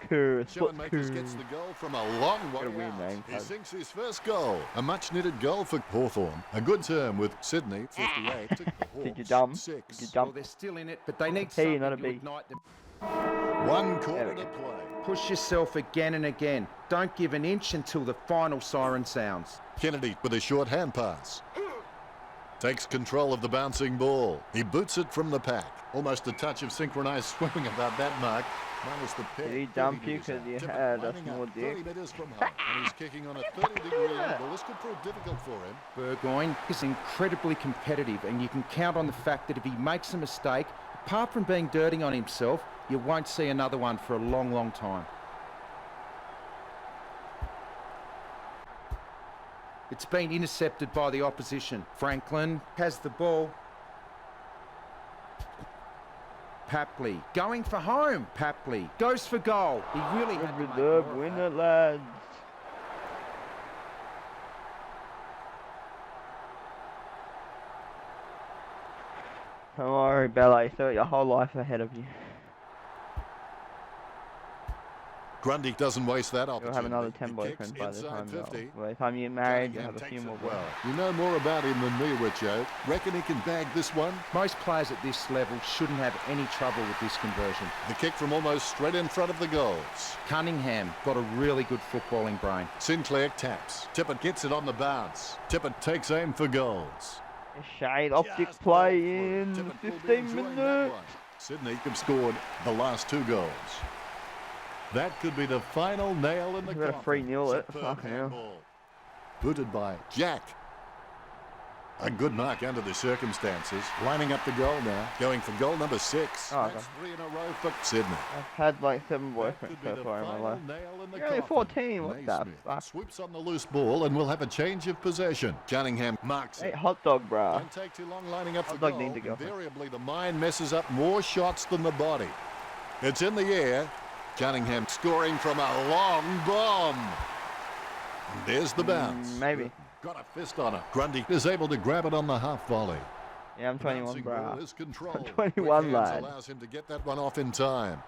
Sports Schoenmakers gets the goal from a long way Got a weird out. name, He cuz. sinks his first goal. A much-needed goal for Hawthorn. A good term with Sydney, 58. Took the Did you Hawks, dumb? 6. Did you Well, dumb? they're still in it, but they need T, something not a to B. ignite them. One quarter There we to go. play. Push yourself again and again. Don't give an inch until the final siren sounds. Kennedy with a short hand pass. Takes control of the bouncing ball. He boots it from the pack. Almost a touch of synchronized swimming about that mark. Minus the peg. Did he 30 dump you metres 'cause out. you Tippett had a lining up small 30 dick? metres from home. And he's kicking on a 30-degree angle. This could prove difficult for him. Burgoyne is incredibly competitive, and you can count on the fact that if he makes a mistake, apart from being dirty on himself, you won't see another one for a long, long time. It's been intercepted by the opposition. Franklin has the ball. Papley going for home. Papley goes for goal. He really had to Good make reserve, more of win that. it, lads. Don't worry, Bella, you still got your whole life ahead of you. Grundy doesn't waste that You'll opportunity. have another 10 He kicks boyfriends by the inside time, though. 50. By the time you get married, you'll Cunningham have a few takes more it well. boyfriends. You know more about him than me, Richo. Reckon he can bag this one? Most players at this level shouldn't have any trouble with this conversion. The kick from almost straight in front of the goals. Cunningham got a really good footballing brain. Sinclair taps. Tippett gets it on the bounce. Tippett takes aim for goals. A shade optic Just play ball through. in Tippett will be 15 enjoying that minutes. one. Sydney have scored the last 2 goals. That could be the final nail in the We've got a coffin. 3-0 it. Superb Fucking hell. handball. Booted by Jack. A good mark under the circumstances. Lining up the goal now. Going for goal number 6. Oh, That's okay. 3 in a row for Sydney. I've had like 7 That boyfriends could be so the far in my final life. nail in the You're only coffin. 14, what the Naismith fuck? swoops on the loose ball and we'll have a change of possession. Cunningham marks Hey, it. hot dog, bruh. Don't take too long lining up Hot the dog goal. need to go. Invariably, the mind messes up more shots than the body. It's in the air. Cunningham scoring from a long bomb. And there's the bounce. Maybe. Got a fist on it. Grundy is able to grab it on the half volley. Yeah, I'm 21, Bouncing ball bruh. is controlled. 21, Quick hands lad. allows him to get that one off in time.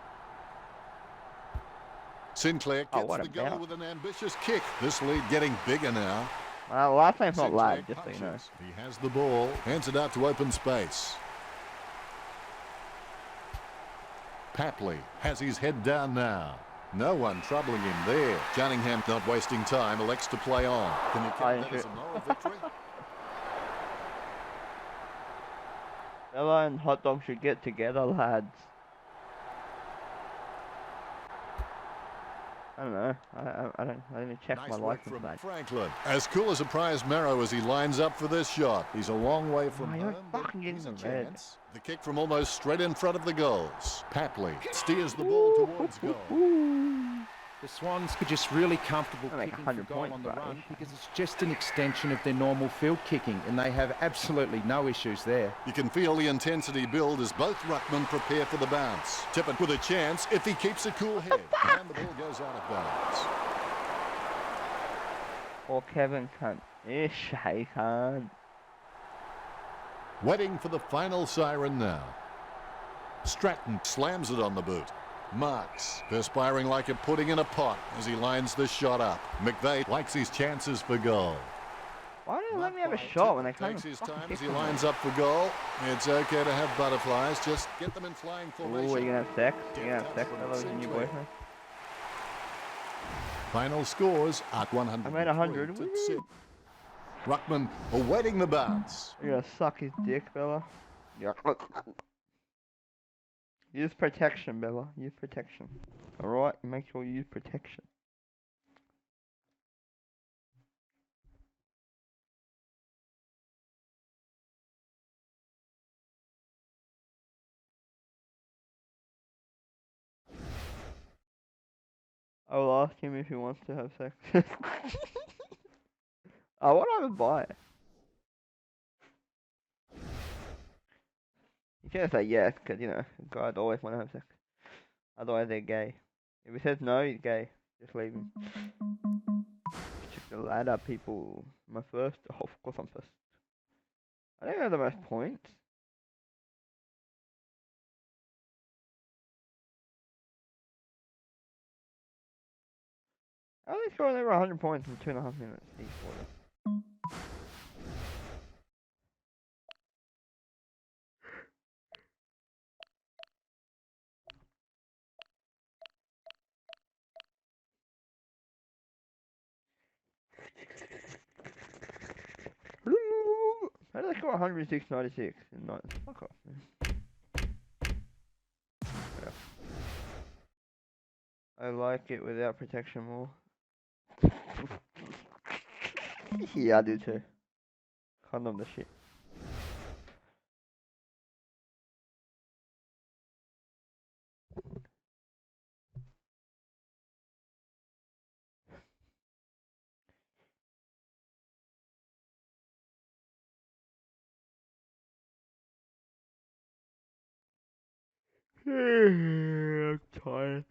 Sinclair Oh, gets what a the goal bounce. with an ambitious kick. This lead getting bigger now. Last name's not Sinclair lad, just so you know. punches. He has the ball. Hands it out to open space. Papley has his head down now. No one troubling him there. Cunningham not wasting time, elects to play on. Can you count that as a moral victory? Bella and hot dog should get together, lads. I don't know. I didn't check Nice my work license from badge. Franklin. As cool as a prize marrow as he lines up for this shot. He's a long way from Oh, you're home, but fucking getting he's a the red. chance. The kick from almost straight in front of the goals. Papley steers the ball towards goal. The Swans are just really comfortable They make kicking 100 for goal points, on the bro. run because it's just an extension of their normal field kicking and they have absolutely no issues there. You can feel the intensity build as both ruckmen prepare for the bounce. Tippett with a chance if he keeps a cool head. And the ball goes out of bounds. Or Kevin cunt. Ish, hey cunt. Waiting for the final siren now. Stratton slams it on the boot. Marks, perspiring like a pudding in a pot as he lines the shot up. McVeigh likes his chances for goal. Why don't they let me have a shot when they can't Takes even his fucking time kick as he me? lines up for goal. It's okay to have butterflies, just get them in flying formation. Ooh, are you gonna have sex? You gonna have sex with those and your boyfriend? Final scores at 100. I made 100. Ruckman awaiting the bounce. You're gonna suck his dick, Bella. Yeah. Use protection, Bella. Use protection. Alright? Make sure you use protection. I will ask him if he wants to have sex. Oh, what do I buy? You can't say yes, because, you know, guys always want to have sex. Otherwise, they're gay. If he says no, he's gay. Just leave him. Check the ladder, people. Am I first? Oh, of course I'm first. I think I have the most points. I only scored over 100 points in 2.5 minutes each quarter. How did I score 106.96 in 9? Fuck off, man. Yeah. I like it without protection more. Yeah, I do too. Condom the shit. I'm tired.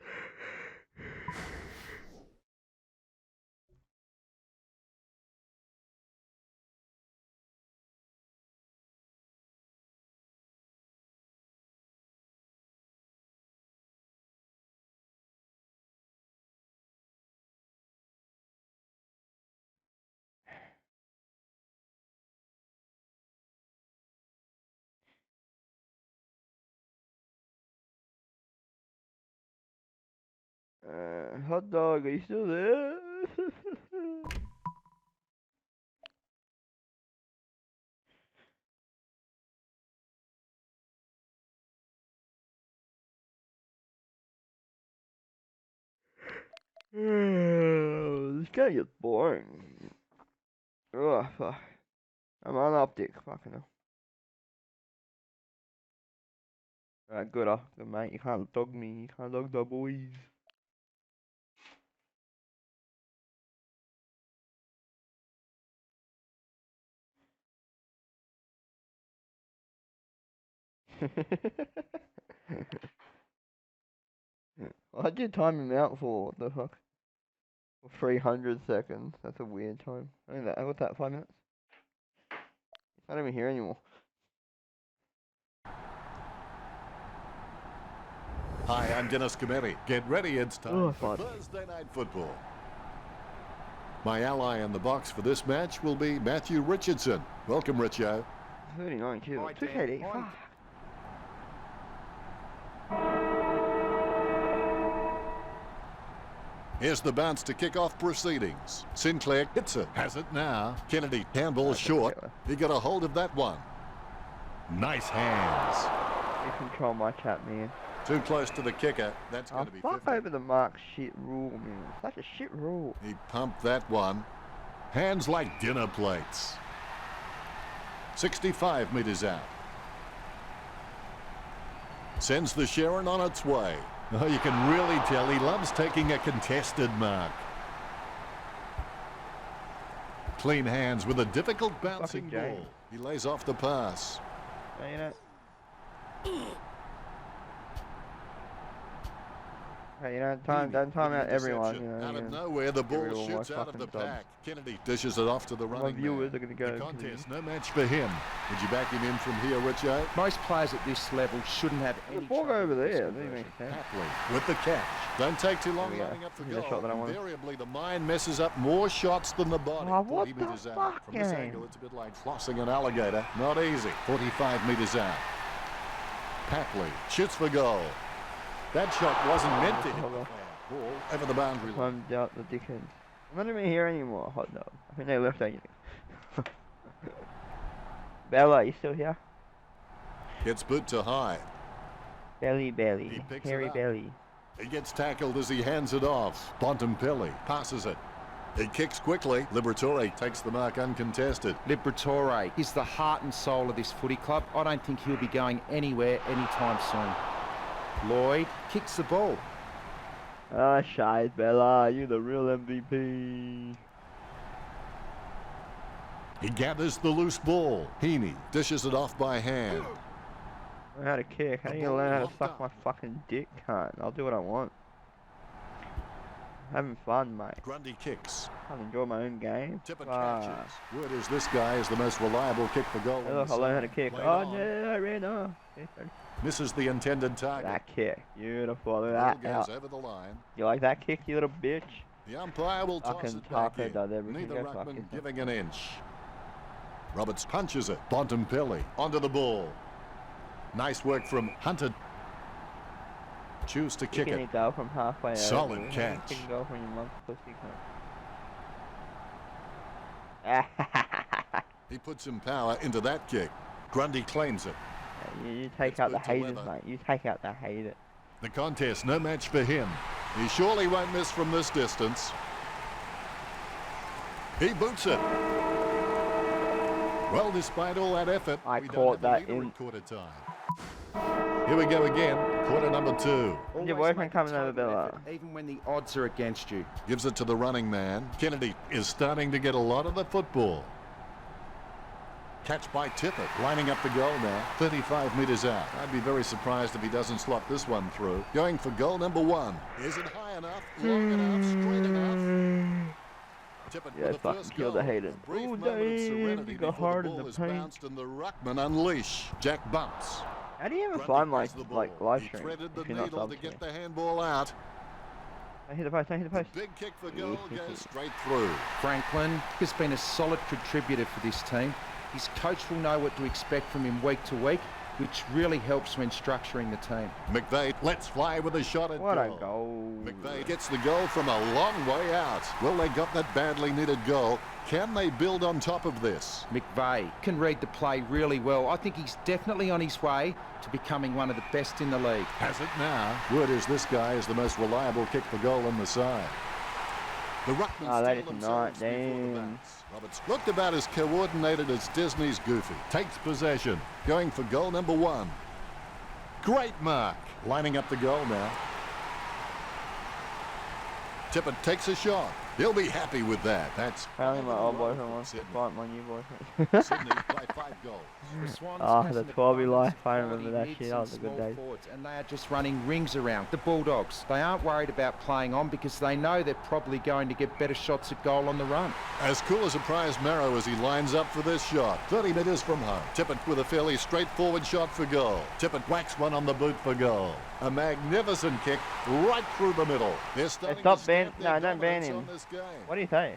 Hot dog, are you still there? This game gets boring. Ugh, fuck. I'm on optic, fucking hell. Alright, good, good mate. You can't dog me. You can't dog the boys. Why'd you time him out for? What the fuck? For 300 seconds. That's a weird time. I mean, what's that, 5 minutes? He's not even here anymore. Hi, I'm Dennis Cometti. Get ready, it's time Oh, for fun. Thursday Night Football. My ally in the box for this match will be Matthew Richardson. Welcome, Richo. 39 kills. Hi, 2 Dan. KD. Hi. Fuck. Here's the bounce to kick off proceedings. Sinclair hits it. Has it now. Kennedy handball short. He got a hold of that one. Nice hands. You control my chat, man. Too close to the kicker. That's going Oh, to be fuck 50. over the mark shit rule, man. Such a shit rule. He pumped that one. Hands like dinner plates. 65 meters out. Sends the Sharon on its way. Oh, you can really tell he loves taking a contested mark. Clean hands with a difficult bouncing Fucking Jane. ball. He lays off the pass. Yeah, you know. Hey, you know, don't time out everyone. You know, Out of you know. nowhere, the ball everyone shoots my out of the fucking subs. pack. Kennedy dishes it off to the My running viewers man. are gonna go. The to contest, no match for him. Would you back him in from here, Richo? Most players at this level shouldn't have The any ball trouble over with this there. That didn't conversion. make sense. Hapley with the catch. Don't take too long There we go. lining up for Here's the goal. shot that I wanted. Invariably, the mind messes up more shots than the body. Oh, what 40 the meters out. fuck, From this game? angle, it's a bit like flossing an alligator. Not easy. 45 meters out. Papley shoots for goal. That shot wasn't meant to hit the fair. Ball over the boundary line. Climbed out the dickheads. I'm not even here anymore, hot dog. I think they left agent. Bella, you still here? Gets boot to high. Belly, He belly. picks it Hairy up. belly. He gets tackled as he hands it off. Bontempelli passes it. He kicks quickly. Liberatore takes the mark uncontested. Liberatore is the heart and soul of this footy club. I don't think he'll be going anywhere anytime soon. Lloyd kicks the ball. Ah, shite, Bella. You the real MVP. He gathers the loose ball. Heaney dishes it off by hand. Learn how to kick. How do you learn how to suck my fucking dick, cunt? I'll do what I want. Having fun, mate. Grundy kicks. I'll enjoy my own game. Tippett Fuck. catches. Word is this guy is the most reliable kick for goal. Hey, on look, the I learned how to side. kick. Played Oh, on. no, I ran off. Okay, sorry. Misses the intended target. That kick. Beautiful. Look Ball at that. goes Out. over the line. You like that kick, you little bitch? The umpire will toss Fucking it back Tucker in. does everything. Neither Go fuck ruckman yourself. giving an inch. Roberts punches it. Bontempelli onto the ball. Nice work from Hunter. Choose to kick Kicking it. a goal from halfway over. Solid You catch. Kick a goal from your mum's pussy, cunt. He puts some power into that kick. Grundy claims it. You take It's out the good to haters, leather. mate. You take out the haters. The contest, no match for him. He surely won't miss from this distance. He boots it. Well, despite all that effort, I we caught don't have a that leader in- at quarter time. Here we go again, quarter number 2. Your Always boyfriend make a coming over, total Bella. effort, even when the odds are against you. Gives it to the running man. Kennedy is starting to get a lot of the football. Catch by Tippett, lining up the goal now, 35 metres out. I'd be very surprised if he doesn't slot this one through. Going for goal number 1. Is it high enough, long enough, straight enough? Tippett Yeah, with the fucking first kill goal. the haters. A brief Ooh, moment of damn, serenity you got before hard the in ball the is paint. bounced and the ruckman unleash. Jack bumps. How do you even Grundy find has the ball. like live He stream threaded the if you're not needle to subbed get here? the handball out. Don't hit the post, don't hit the The post. big kick for goal goes straight through. Franklin has been a solid contributor for this team. His coach will know what to expect from him week to week. which really helps when structuring the team. McVeigh lets fly with a shot at What goal. a goal. McVeigh gets the goal from a long way out. Well, they got that badly needed goal. Can they build on top of this? McVeigh can read the play really well. I think he's definitely on his way to becoming one of the best in the league. Has it now. Word is this guy is the most reliable kick for goal on the side. The Ruckmans that steal is themselves not, before the damn. bounce. Roberts looked about as coordinated as Disney's Goofy. Takes possession, going for goal number 1. Great mark. Lining up the goal now. Tippett takes a shot. He'll be happy with that. That's Apparently my old boyfriend wants to fight my new boyfriend. Sydney by 5 goals. The Swans Oh, has the an 12 abundance life. of I quality remember that mids shit. That and was a good small day. forwards, and they are just running rings around the Bulldogs. They aren't worried about playing on because they know they're probably going to get better shots at goal on the run. As cool as a prize marrow as he lines up for this shot. 30 metres from home. Tippett with a fairly straightforward shot for goal. Tippett whacks one on the boot for goal. A magnificent kick right through the middle. They're starting stop to stamp ban- their no, don't ban dominance him. on this game. What do you say?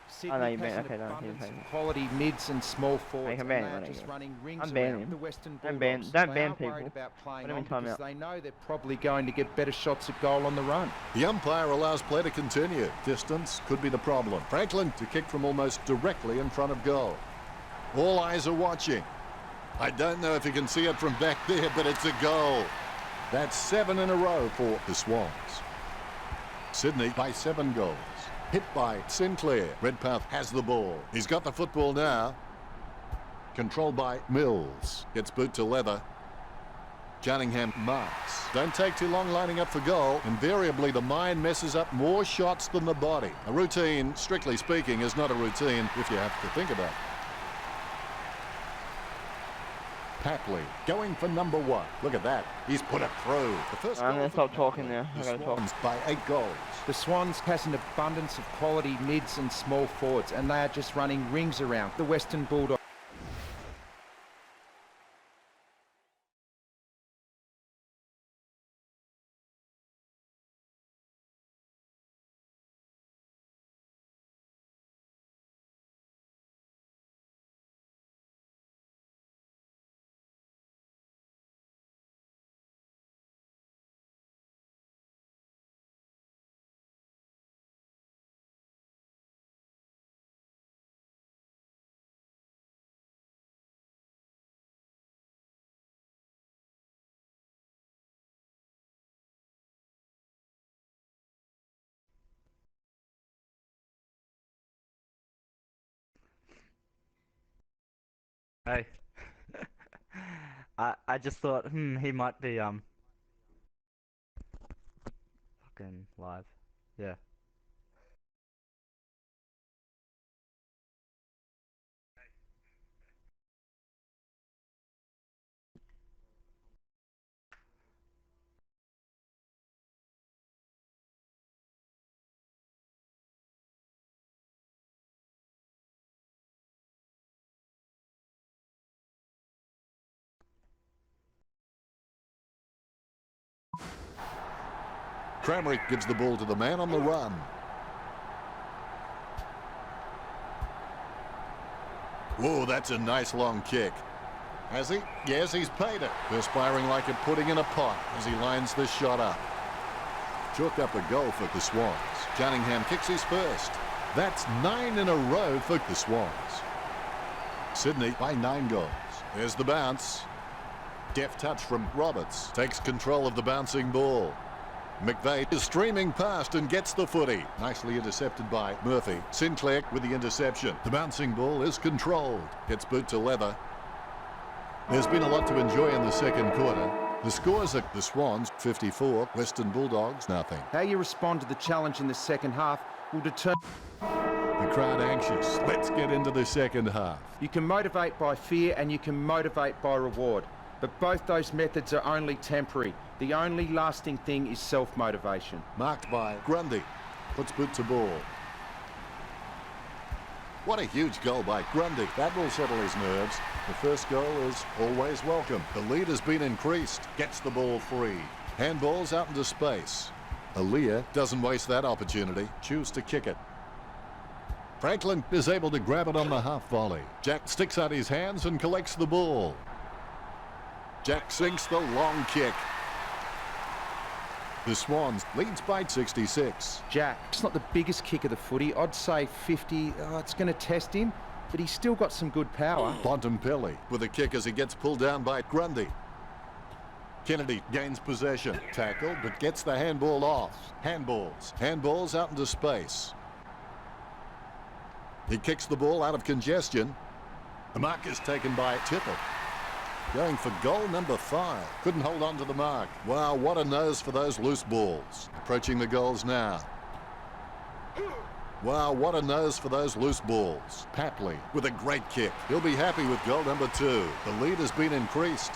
Sydney no, you has ban- an okay, no, you abundance ban of him. quality mids and small forwards, can and ban they him, are I don't just care. running rings I'm banning around him. the Western Don't Bulldogs. ban They aren't people. worried about playing Put him on in timeout. because they know they're probably going to get better shots at goal on the run. The umpire allows play to continue. Distance could be the problem. Franklin to kick from almost directly in front of goal. All eyes are watching. I don't know if you can see it from back there, but it's a goal. That's 7 in a row for the Swans. Sydney by 7 goals. Hit by Sinclair. Redpath has the ball. He's got the football now. Controlled by Mills. Gets boot to leather. Cunningham marks. Don't take too long lining up for goal. Invariably, the mind messes up more shots than the body. A routine, strictly speaking, is not a routine if you have to think about it. Papley going for number 1. Look at that. He's put it through. The first I'm goal gonna for stop talking Papley. now. I The gotta talk. Swans by 8 goals. The Swans has an abundance of quality mids and small forwards, and they are just running rings around the Western Bulldogs. Hey. I just thought, he might be fucking live. Yeah. Kramerick gives the ball to the man on the run. Whoa, that's a nice long kick. Has he? Yes, he's paid it. Perspiring like a pudding in a pot as he lines this shot up. Chalked up a goal for the Swans. Cunningham kicks his first. That's 9 in a row for the Swans. Sydney by 9 goals. There's the bounce. Deft touch from Roberts. Takes control of the bouncing ball. McVeigh is streaming past and gets the footy. Nicely intercepted by Murphy. Sinclair with the interception. The bouncing ball is controlled. Gets boot to leather. There's been a lot to enjoy in the second quarter. The scores are the Swans 54, Western Bulldogs nothing. How you respond to the challenge in the second half will determine. The crowd anxious. Let's get into the second half. You can motivate by fear and you can motivate by reward. But both those methods are only temporary. The only lasting thing is self-motivation. Marked by Grundy. Puts boot to ball. What a huge goal by Grundy. That will settle his nerves. The first goal is always welcome. The lead has been increased. Gets the ball free. Handballs out into space. Aaliyah doesn't waste that opportunity. Choose to kick it. Franklin is able to grab it on the half volley. Jack sticks out his hands and collects the ball. Jack sinks the long kick. The Swans leads by 66. Jack, it's not the biggest kick of the footy. I'd say 50. Oh, it's going to test him, but he's still got some good power. Bontempelli with a kick as he gets pulled down by Grundy. Kennedy gains possession. Tackled, but gets the handball off. Handballs out into space. He kicks the ball out of congestion. The mark is taken by Tipple. Going for goal number 5. Couldn't hold on to the mark. Wow, what a nose for those loose balls. Approaching the goals now. Wow, what a nose for those loose balls. Papley with a great kick. He'll be happy with goal number 2. The lead has been increased.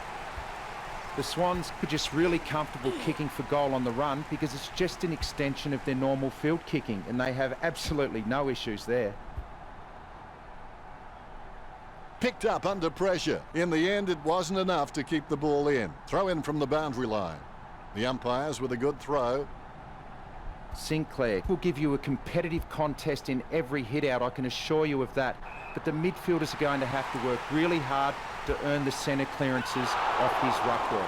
The Swans are just really comfortable kicking for goal on the run because it's just an extension of their normal field kicking, and they have absolutely no issues there. Picked up under pressure. In the end, it wasn't enough to keep the ball in. Throw in from the boundary line. The umpires with a good throw. Sinclair will give you a competitive contest in every hit-out, I can assure you of that. But the midfielders are going to have to work really hard to earn the centre clearances off his ruckball.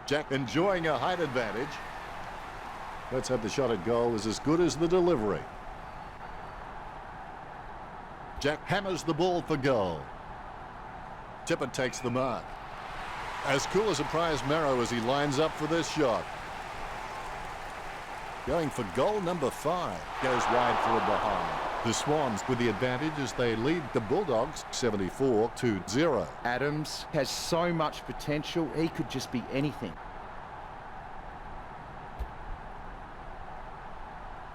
Jack enjoying a height advantage. Let's hope the shot at goal is as good as the delivery. Jack hammers the ball for goal. Tippett takes the mark. As cool as a prize marrow as he lines up for this shot. Going for goal number 5. Goes wide for a behind. The Swans with the advantage as they lead the Bulldogs 74-0. Adams has so much potential, he could just be anything.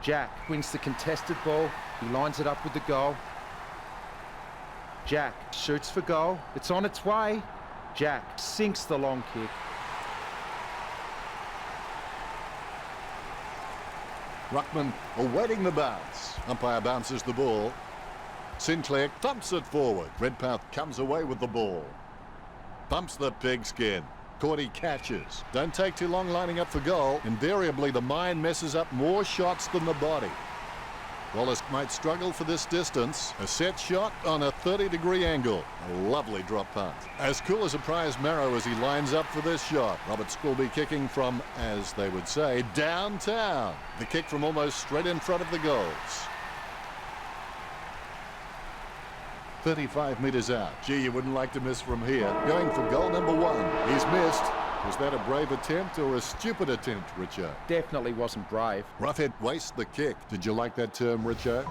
Jack wins the contested ball. He lines it up with the goal. Jack shoots for goal. It's on its way. Jack sinks the long kick. Ruckman awaiting the bounce. Umpire bounces the ball. Sinclair thumps it forward. Redpath comes away with the ball. Bumps the pigskin. Cordy catches. Don't take too long lining up for goal. Invariably, the mind messes up more shots than the body. Wallace might struggle for this distance. A set shot on a 30-degree angle. A lovely drop punt. As cool as a prize marrow as he lines up for this shot. Roberts will be kicking from, as they would say, downtown. The kick from almost straight in front of the goals. 35 metres out. Gee, you wouldn't like to miss from here. Going for goal number 1. He's missed. Was that a brave attempt or a stupid attempt, Richo? Definitely wasn't brave. Roughhead wastes the kick. Did you like that term, Richo?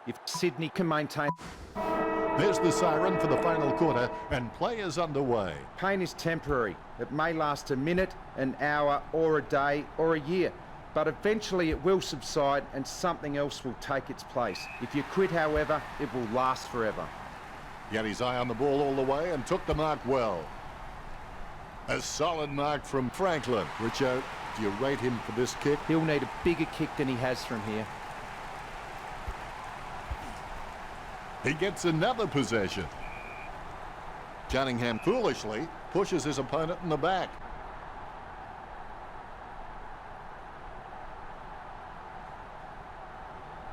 If Sydney can maintain... There's the siren for the final quarter, and play is underway. Pain is temporary. It may last a minute, an hour, or a day, or a year. But eventually it will subside and something else will take its place. If you quit, however, it will last forever. He had his eye on the ball all the way and took the mark well. A solid mark from Franklin. Richo, do you rate him for this kick? He'll need a bigger kick than he has from here. He gets another possession. Cunningham foolishly pushes his opponent in the back.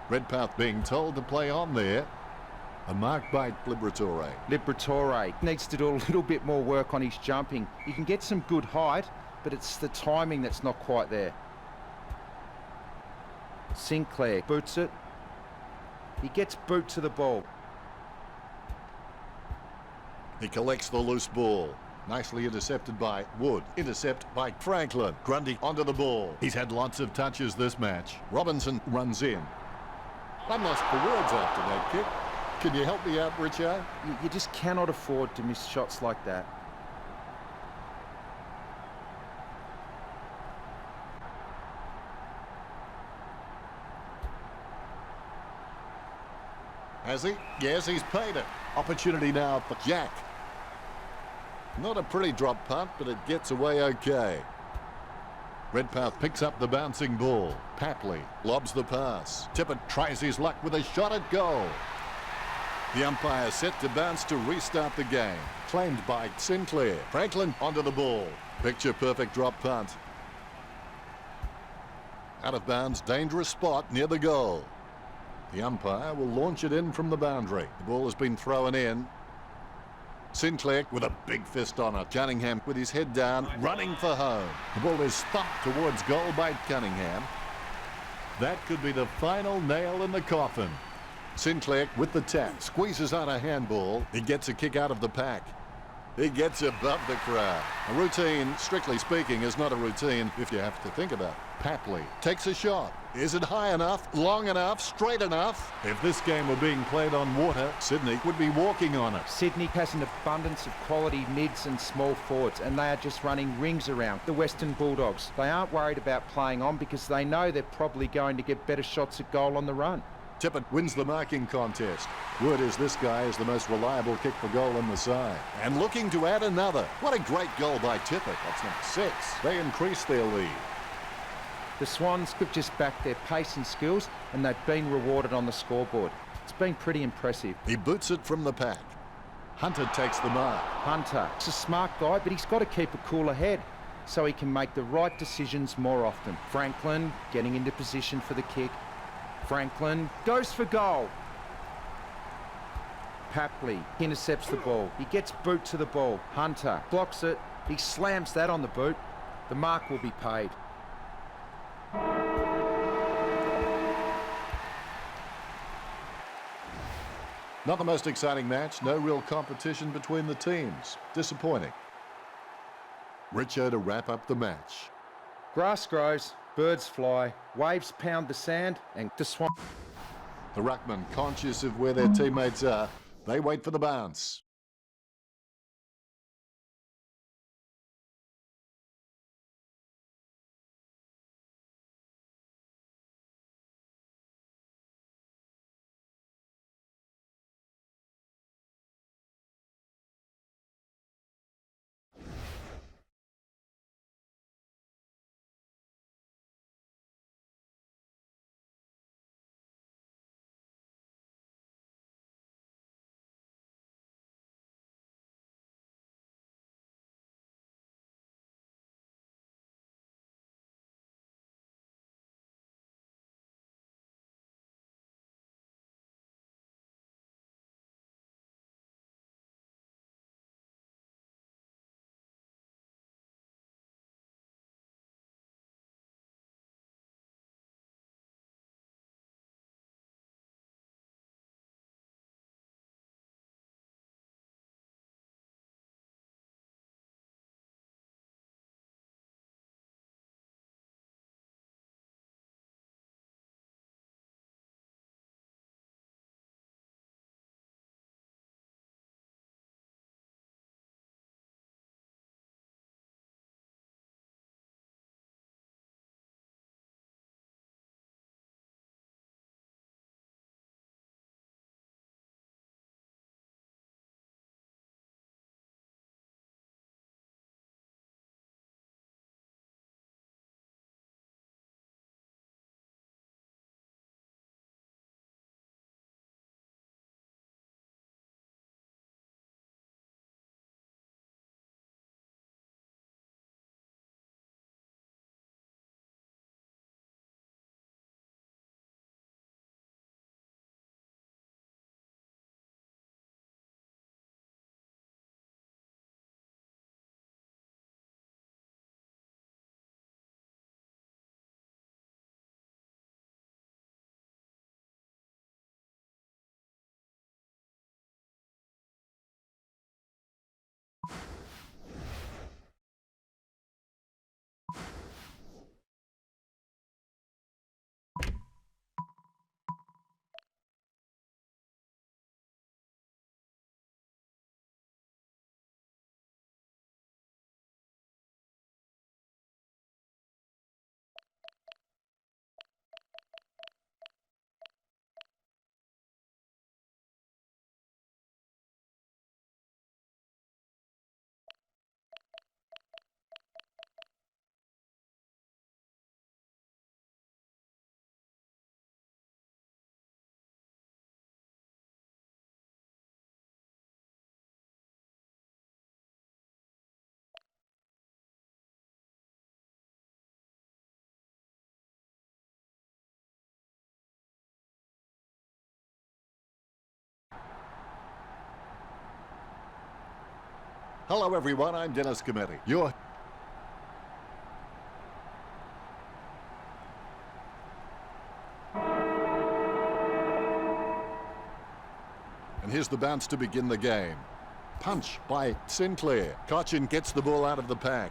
Redpath being told to play on there. A mark by Liberatore. Liberatore needs to do a little bit more work on his jumping. He can get some good height, but it's the timing that's not quite there. Sinclair boots it. He gets boot to the ball. He collects the loose ball. Nicely intercepted by Wood. Intercept by Franklin. Grundy onto the ball. He's had lots of touches this match. Robinson runs in. I'm lost for words after that kick. Can you help me out, Richo? You just cannot afford to miss shots like that. Has he? Yes, he's paid it. Opportunity now for Jack. Not a pretty drop punt, but it gets away okay. Redpath picks up the bouncing ball. Papley lobs the pass. Tippett tries his luck with a shot at goal. The umpire set to bounce to restart the game. Claimed by Sinclair. Franklin onto the ball. Picture perfect drop punt. Out of bounds, dangerous spot near the goal. The umpire will launch it in from the boundary. The ball has been thrown in. Sinclair with a big fist on it. Cunningham with his head down, running for home. The ball is thumped towards goal by Cunningham. That could be the final nail in the coffin. Sinclair with the tap, squeezes out a handball. He gets a kick out of the pack. He gets above the crowd. A routine, strictly speaking, is not a routine if you have to think about it. Papley takes a shot. Is it high enough, long enough, straight enough? If this game were being played on water, Sydney would be walking on it. Sydney has an abundance of quality mids and small forwards, and they are just running rings around the Western Bulldogs. They aren't worried about playing on because they know they're probably going to get better shots at goal on the run. Tippett wins the marking contest. Word is this guy is the most reliable kick for goal in the side. And looking to add another. What a great goal by Tippett. That's number 6. They increase their lead. The Swans could just back their pace and skills, and they've been rewarded on the scoreboard. It's been pretty impressive. He boots it from the pack. Hunter takes the mark. Hunter, he's a smart guy, but he's got to keep a cooler head so he can make the right decisions more often. Franklin getting into position for the kick. Franklin goes for goal. Papley intercepts the ball. He gets boot to the ball. Hunter blocks it. He slams that on the boot. The mark will be paid. Not the most exciting match. No real competition between the teams. Disappointing. Richo to wrap up the match. Grass grows, birds fly, waves pound the sand, and the Swan. The ruckman, conscious of where their teammates are, they wait for the bounce. Hello everyone, I'm Dennis Cometti. And here's the bounce to begin the game. Punch by Sinclair. Cochin gets the ball out of the pack.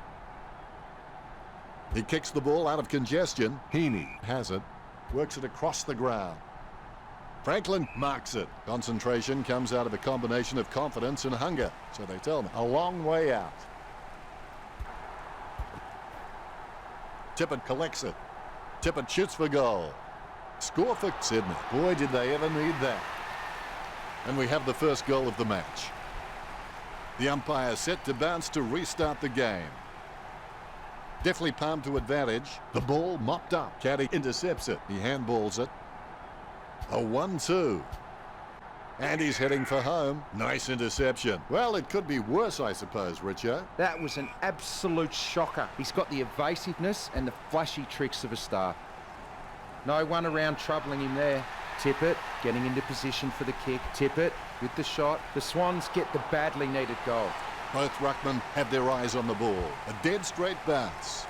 He kicks the ball out of congestion. Heaney has it. Works it across the ground. Franklin marks it. Concentration comes out of a combination of confidence and hunger. So they tell me. A long way out. Tippett collects it. Tippett shoots for goal. Score for Sydney. Boy, did they ever need that. And we have the first goal of the match. The umpire set to bounce to restart the game. Deftly palmed to advantage. The ball mopped up. Caddy intercepts it. He handballs it. A 1-2. And he's heading for home. Nice interception. Well, it could be worse, I suppose, Richo. That was an absolute shocker. He's got the evasiveness and the flashy tricks of a star. No one around troubling him there. Tippett getting into position for the kick. Tippett with the shot. The Swans get the badly needed goal. Both ruckmen have their eyes on the ball. A dead straight bounce.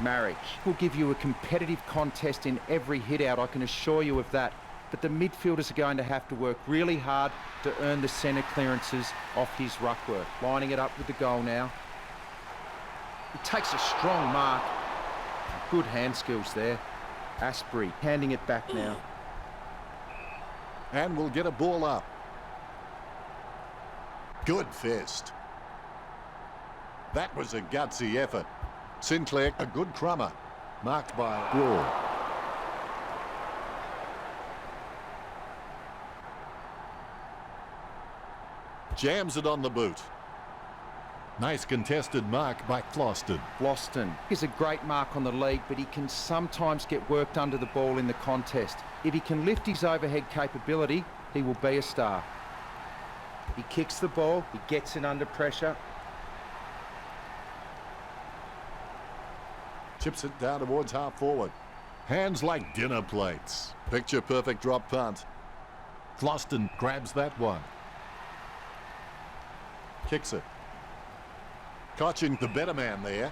Marriage will give you a competitive contest in every hit out, I can assure you of that. But the midfielders are going to have to work really hard to earn the centre clearances off his ruck work. Lining it up with the goal now. He takes a strong mark. Good hand skills there. Asprey handing it back now. And we'll get a ball up. Good fist. That was a gutsy effort. Sinclair, a good crummer. Marked by Raw. Jams it on the boot. Nice contested mark by Floston. Floston is a great mark on the league, but he can sometimes get worked under the ball in the contest. If he can lift his overhead capability, he will be a star. He kicks the ball, he gets it under pressure. Chips it down towards half forward. Hands like dinner plates. Picture perfect drop punt. Floston grabs that one. Kicks it. Cochin, the better man there.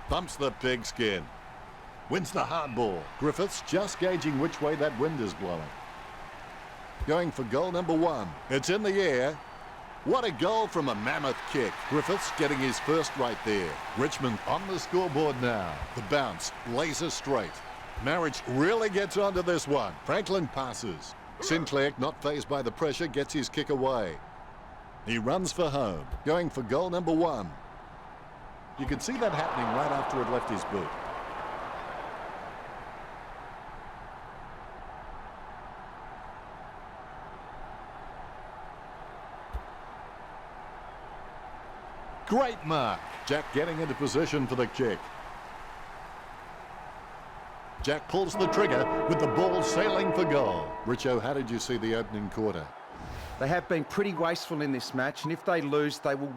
Bumps the pigskin. Wins the hard ball. Griffiths just gauging which way that wind is blowing. Going for goal number 1. It's in the air. What a goal from a mammoth kick. Griffiths getting his first right there. Richmond on the scoreboard now. The bounce, laser straight. Marriage really gets onto this one. Franklin passes. Sinclair, not fazed by the pressure, gets his kick away. He runs for home, going for goal number 1. You could see that happening right after it left his boot. Great mark. Jack getting into position for the kick. Jack pulls the trigger with the ball sailing for goal. Richo, how did you see the opening quarter? They have been pretty wasteful in this match, and if they lose, they will...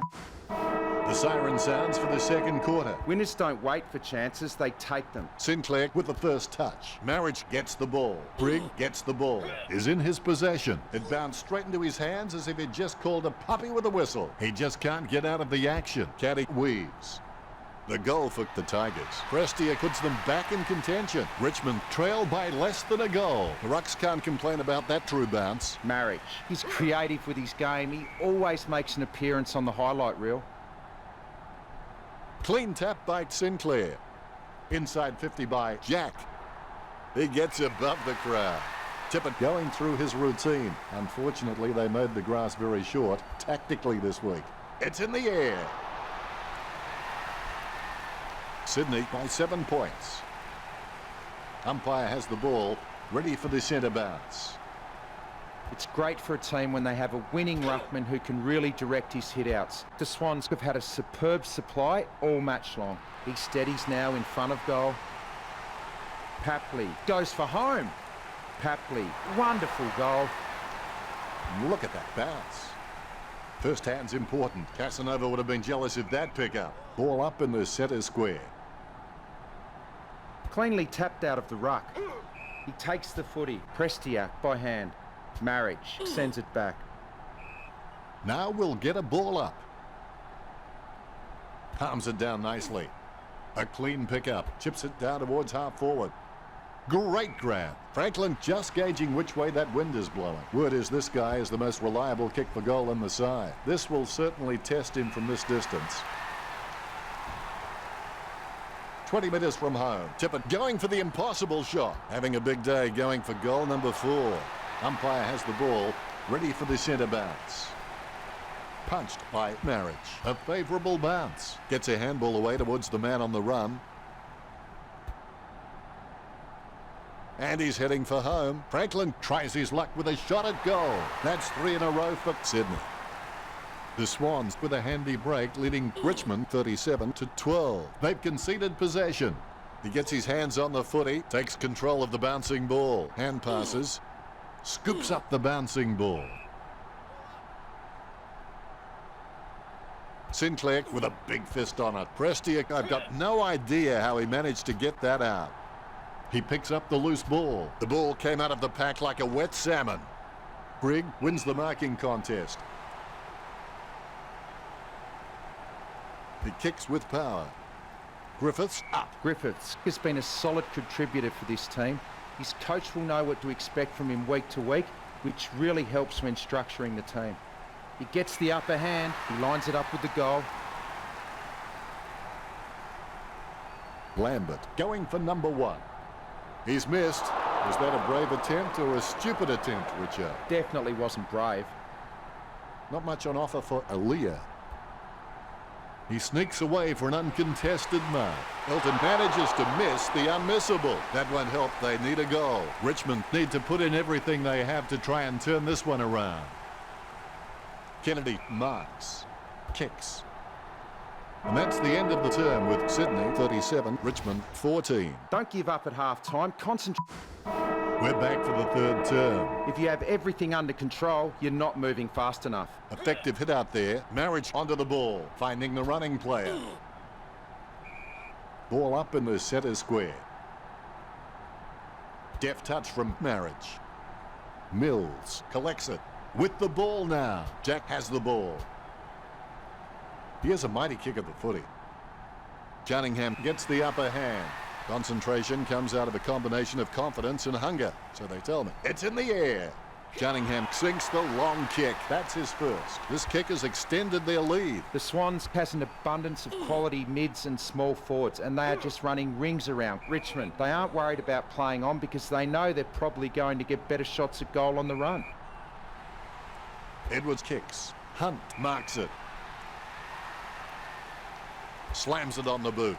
The siren sounds for the second quarter. Winners don't wait for chances, they take them. Sinclair with the first touch. Marriage gets the ball. Brigg gets the ball. Is in his possession. It bounced straight into his hands as if he'd just called a puppy with a whistle. He just can't get out of the action. Caddy weaves. The goal for the Tigers. Prestia puts them back in contention. Richmond trail by less than a goal. The Rucks can't complain about that true bounce. Marriage. He's creative with his game. He always makes an appearance on the highlight reel. Clean tap by Sinclair. Inside 50 by Jack. He gets above the crowd. Tippett going through his routine. Unfortunately, they made the grass very short tactically this week. It's in the air. Sydney by 7 points. Umpire has the ball, ready for the centre bounce. It's great for a team when they have a winning ruckman who can really direct his hit-outs. The Swans have had a superb supply all match long. He steadies now in front of goal. Papley goes for home. Papley, wonderful goal. Look at that bounce. First hand's important. Casanova would have been jealous of that pickup. Ball up in the centre square. Cleanly tapped out of the ruck. He takes the footy. Prestia by hand. Marriage sends it back. Now we'll get a ball up. Palms it down nicely. A clean pickup. Chips it down towards half forward. Great grab. Franklin just gauging which way that wind is blowing. Word is this guy is the most reliable kick for goal in the side. This will certainly test him from this distance. 20 metres from home. Tippett going for the impossible shot. Having a big day going for goal number 4. Umpire has the ball, ready for the centre bounce. Punched by Marriage. A favourable bounce. Gets a handball away towards the man on the run. And he's heading for home. Franklin tries his luck with a shot at goal. That's 3 in a row for Sydney. The Swans with a handy break, leading Richmond 37-12. They've conceded possession. He gets his hands on the footy, takes control of the bouncing ball. Hand passes, scoops up the bouncing ball. Sinclair with a big fist on it. Prestia, I've got no idea how he managed to get that out. He picks up the loose ball. The ball came out of the pack like a wet salmon. Brigg wins the marking contest. He kicks with power. Griffiths up. Griffiths has been a solid contributor for this team. His coach will know what to expect from him week to week, which really helps when structuring the team. He gets the upper hand. He lines it up with the goal. Lambert going for number 1. He's missed. Was that a brave attempt or a stupid attempt, Richard? Definitely wasn't brave. Not much on offer for Aaliyah. He sneaks away for an uncontested mark. Elton manages to miss the unmissable. That won't help. They need a goal. Richmond need to put in everything they have to try and turn this one around. Kennedy marks, kicks. And that's the end of the term with Sydney 37, Richmond 14. Don't give up at half-time. Concentrate. We're back for the third term. If you have everything under control, you're not moving fast enough. Effective hit out there. Marriage onto the ball, finding the running player. Ball up in the centre square. Deft touch from Marriage. Mills collects it. With the ball now. Jack has the ball. He has a mighty kick at the footy. Cunningham gets the upper hand. Concentration comes out of a combination of confidence and hunger, so they tell me. It's in the air. Cunningham sinks the long kick. That's his first. This kick has extended their lead. The Swans has an abundance of quality mids and small forwards, and they are just running rings around Richmond. They aren't worried about playing on because they know they're probably going to get better shots at goal on the run. Edwards kicks. Hunt marks it. Slams it on the boot.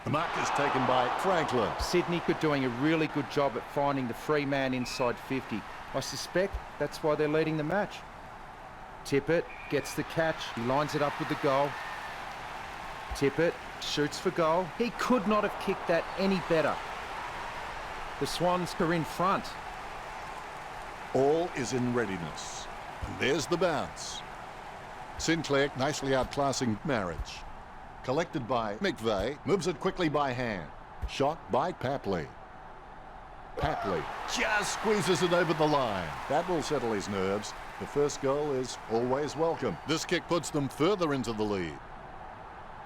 The mark is taken by Franklin. Sydney are doing a really good job at finding the free man inside 50. I suspect that's why they're leading the match. Tippett gets the catch. He lines it up with the goal. Tippett shoots for goal. He could not have kicked that any better. The Swans are in front. All is in readiness. And there's the bounce. Sinclair nicely outclassing Marriage. Collected by McVeigh, moves it quickly by hand. Shot by Papley. Papley just squeezes it over the line. That will settle his nerves. The first goal is always welcome. This kick puts them further into the lead.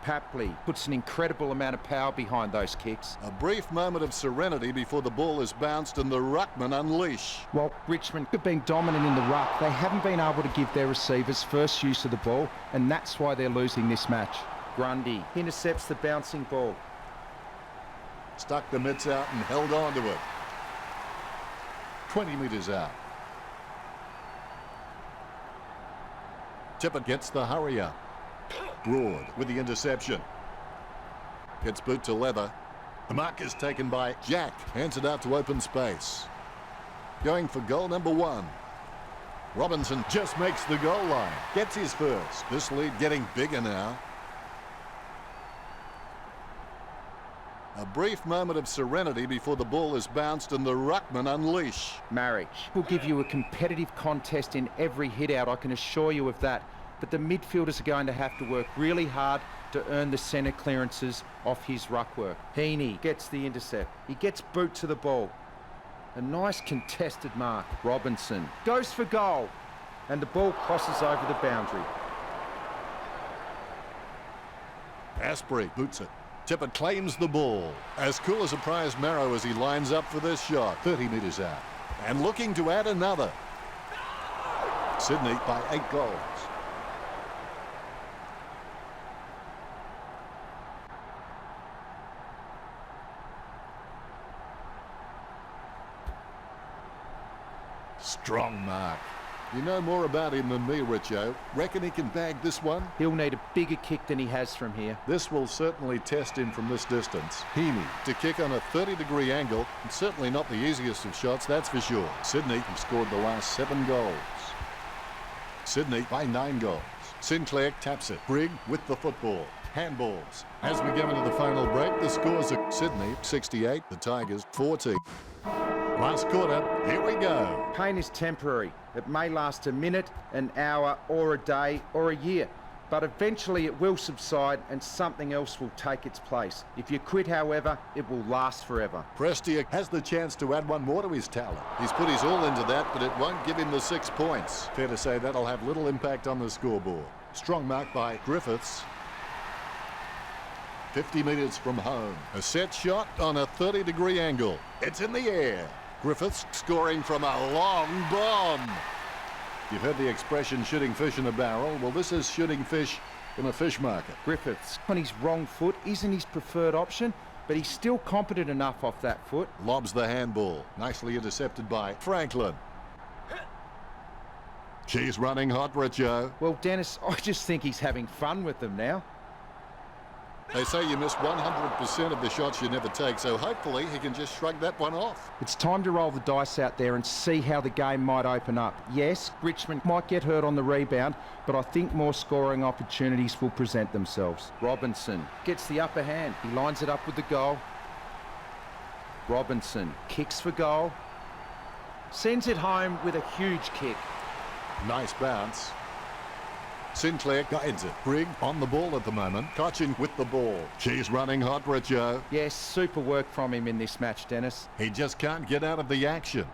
Papley puts an incredible amount of power behind those kicks. A brief moment of serenity before the ball is bounced and the ruckmen unleash. While Richmond have been dominant in the ruck, they haven't been able to give their receivers first use of the ball, and that's why they're losing this match. Grundy intercepts the bouncing ball. Stuck the mitts out and held on to it. 20 metres out. Tippett gets the hurry up. Broad with the interception. Gets boot to leather. The mark is taken by Jack. Hands it out to open space. Going for goal number 1. Robinson just makes the goal line. Gets his first. This lead getting bigger now. A brief moment of serenity before the ball is bounced and the ruckmen unleash. Marriage will give you a competitive contest in every hit-out, I can assure you of that. But the midfielders are going to have to work really hard to earn the centre clearances off his ruck work. Heaney gets the intercept. He gets boot to the ball. A nice contested mark. Robinson goes for goal. and the ball crosses over the boundary. Asprey boots it. Tippett claims the ball. As cool as a prize marrow as he lines up for this shot. 30 metres out. And looking to add another. Sydney by 8 goals. Strong mark. You know more about him than me, Richo. Reckon he can bag this one? He'll need a bigger kick than he has from here. This will certainly test him from this distance. Heaney to kick on a 30-degree angle, and certainly not the easiest of shots, that's for sure. Sydney have scored the last 7 goals. Sydney by 9 goals. Sinclair taps it. Brigg with the football. Handballs. As we go into the final break, the scores are Sydney 68, the Tigers 40. Last quarter, here we go. Pain is temporary. It may last a minute, an hour, or a day, or a year. But eventually it will subside and something else will take its place. If you quit, however, it will last forever. Prestia has the chance to add one more to his talent. He's put his all into that, but it won't give him the 6 points. Fair to say that'll have little impact on the scoreboard. Strong mark by Griffiths. 50 metres from home. A set shot on a 30-degree angle. It's in the air. Griffiths scoring from a long bomb. You've heard the expression shooting fish in a barrel. Well, this is shooting fish in a fish market. Griffiths on his wrong foot isn't his preferred option, but he's still competent enough off that foot. Lobs the handball. Nicely intercepted by Franklin. She's running hot, Richo. Well, Dennis, I just think he's having fun with them now. They say you miss 100% of the shots you never take, so hopefully he can just shrug that one off. It's time to roll the dice out there and see how the game might open up. Yes, Richmond might get hurt on the rebound, but I think more scoring opportunities will present themselves. Robinson gets the upper hand. He lines it up with the goal. Robinson kicks for goal. Sends it home with a huge kick. Nice bounce. Sinclair guides it. Brigg on the ball at the moment. Cochin with the ball. She's running hot, Richo. Yes, super work from him in this match, Dennis. He just can't get out of the action.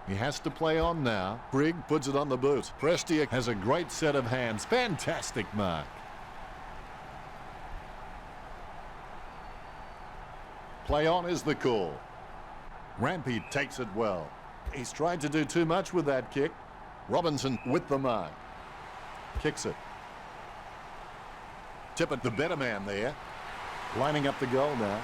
He has to play on now. Brigg puts it on the boot. Prestia has a great set of hands. Fantastic mark. Play on is the call. Rampy takes it well. He's tried to do too much with that kick. Robinson with the mark. Kicks it. Tippett, the better man there. Lining up the goal now.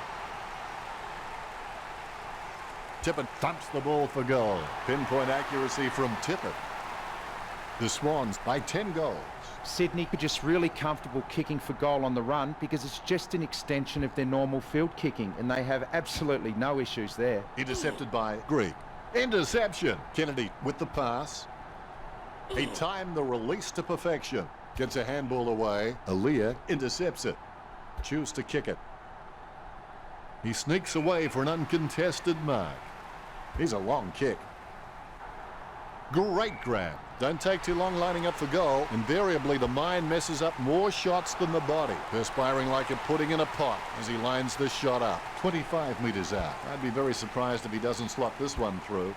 Tippett thumps the ball for goal. Pinpoint accuracy from Tippett. The Swans by 10 goals. Sydney are just really comfortable kicking for goal on the run because it's just an extension of their normal field kicking and they have absolutely no issues there. Intercepted by Greig. Interception. Kennedy with the pass. He timed the release to perfection. Gets a handball away. Aaliyah intercepts it. Choose to kick it. He sneaks away for an uncontested mark. He's a long kick. Great grab. Don't take too long lining up for goal. Invariably, the mind messes up more shots than the body. Perspiring like a pudding in a pot as he lines this shot up. 25 metres out. I'd be very surprised if he doesn't slot this one through.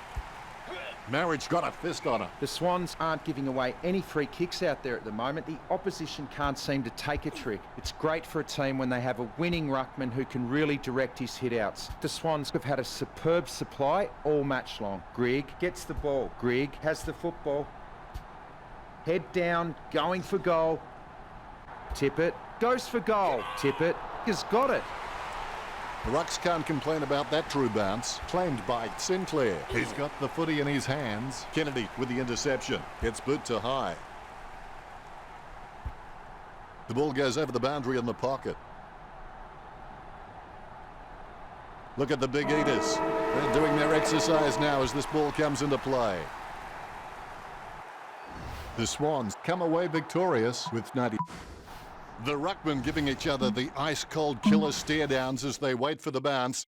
Marriage got a fist on her. The Swans aren't giving away any free kicks out there at the moment. The opposition can't seem to take a trick. It's great for a team when they have a winning ruckman who can really direct his hit-outs. The Swans have had a superb supply all match long. Grigg gets the ball. Grigg has the football. Head down, going for goal. Tippett goes for goal. Tippett has got it. The Rucks can't complain about that true bounce. Claimed by Sinclair. He's got the footy in his hands. Kennedy with the interception. Gets boot to high. The ball goes over the boundary in the pocket. Look at the big eaters. They're doing their exercise now as this ball comes into play. The Swans come away victorious with 90. The ruckmen giving each other the ice-cold killer stare-downs as they wait for the bounce.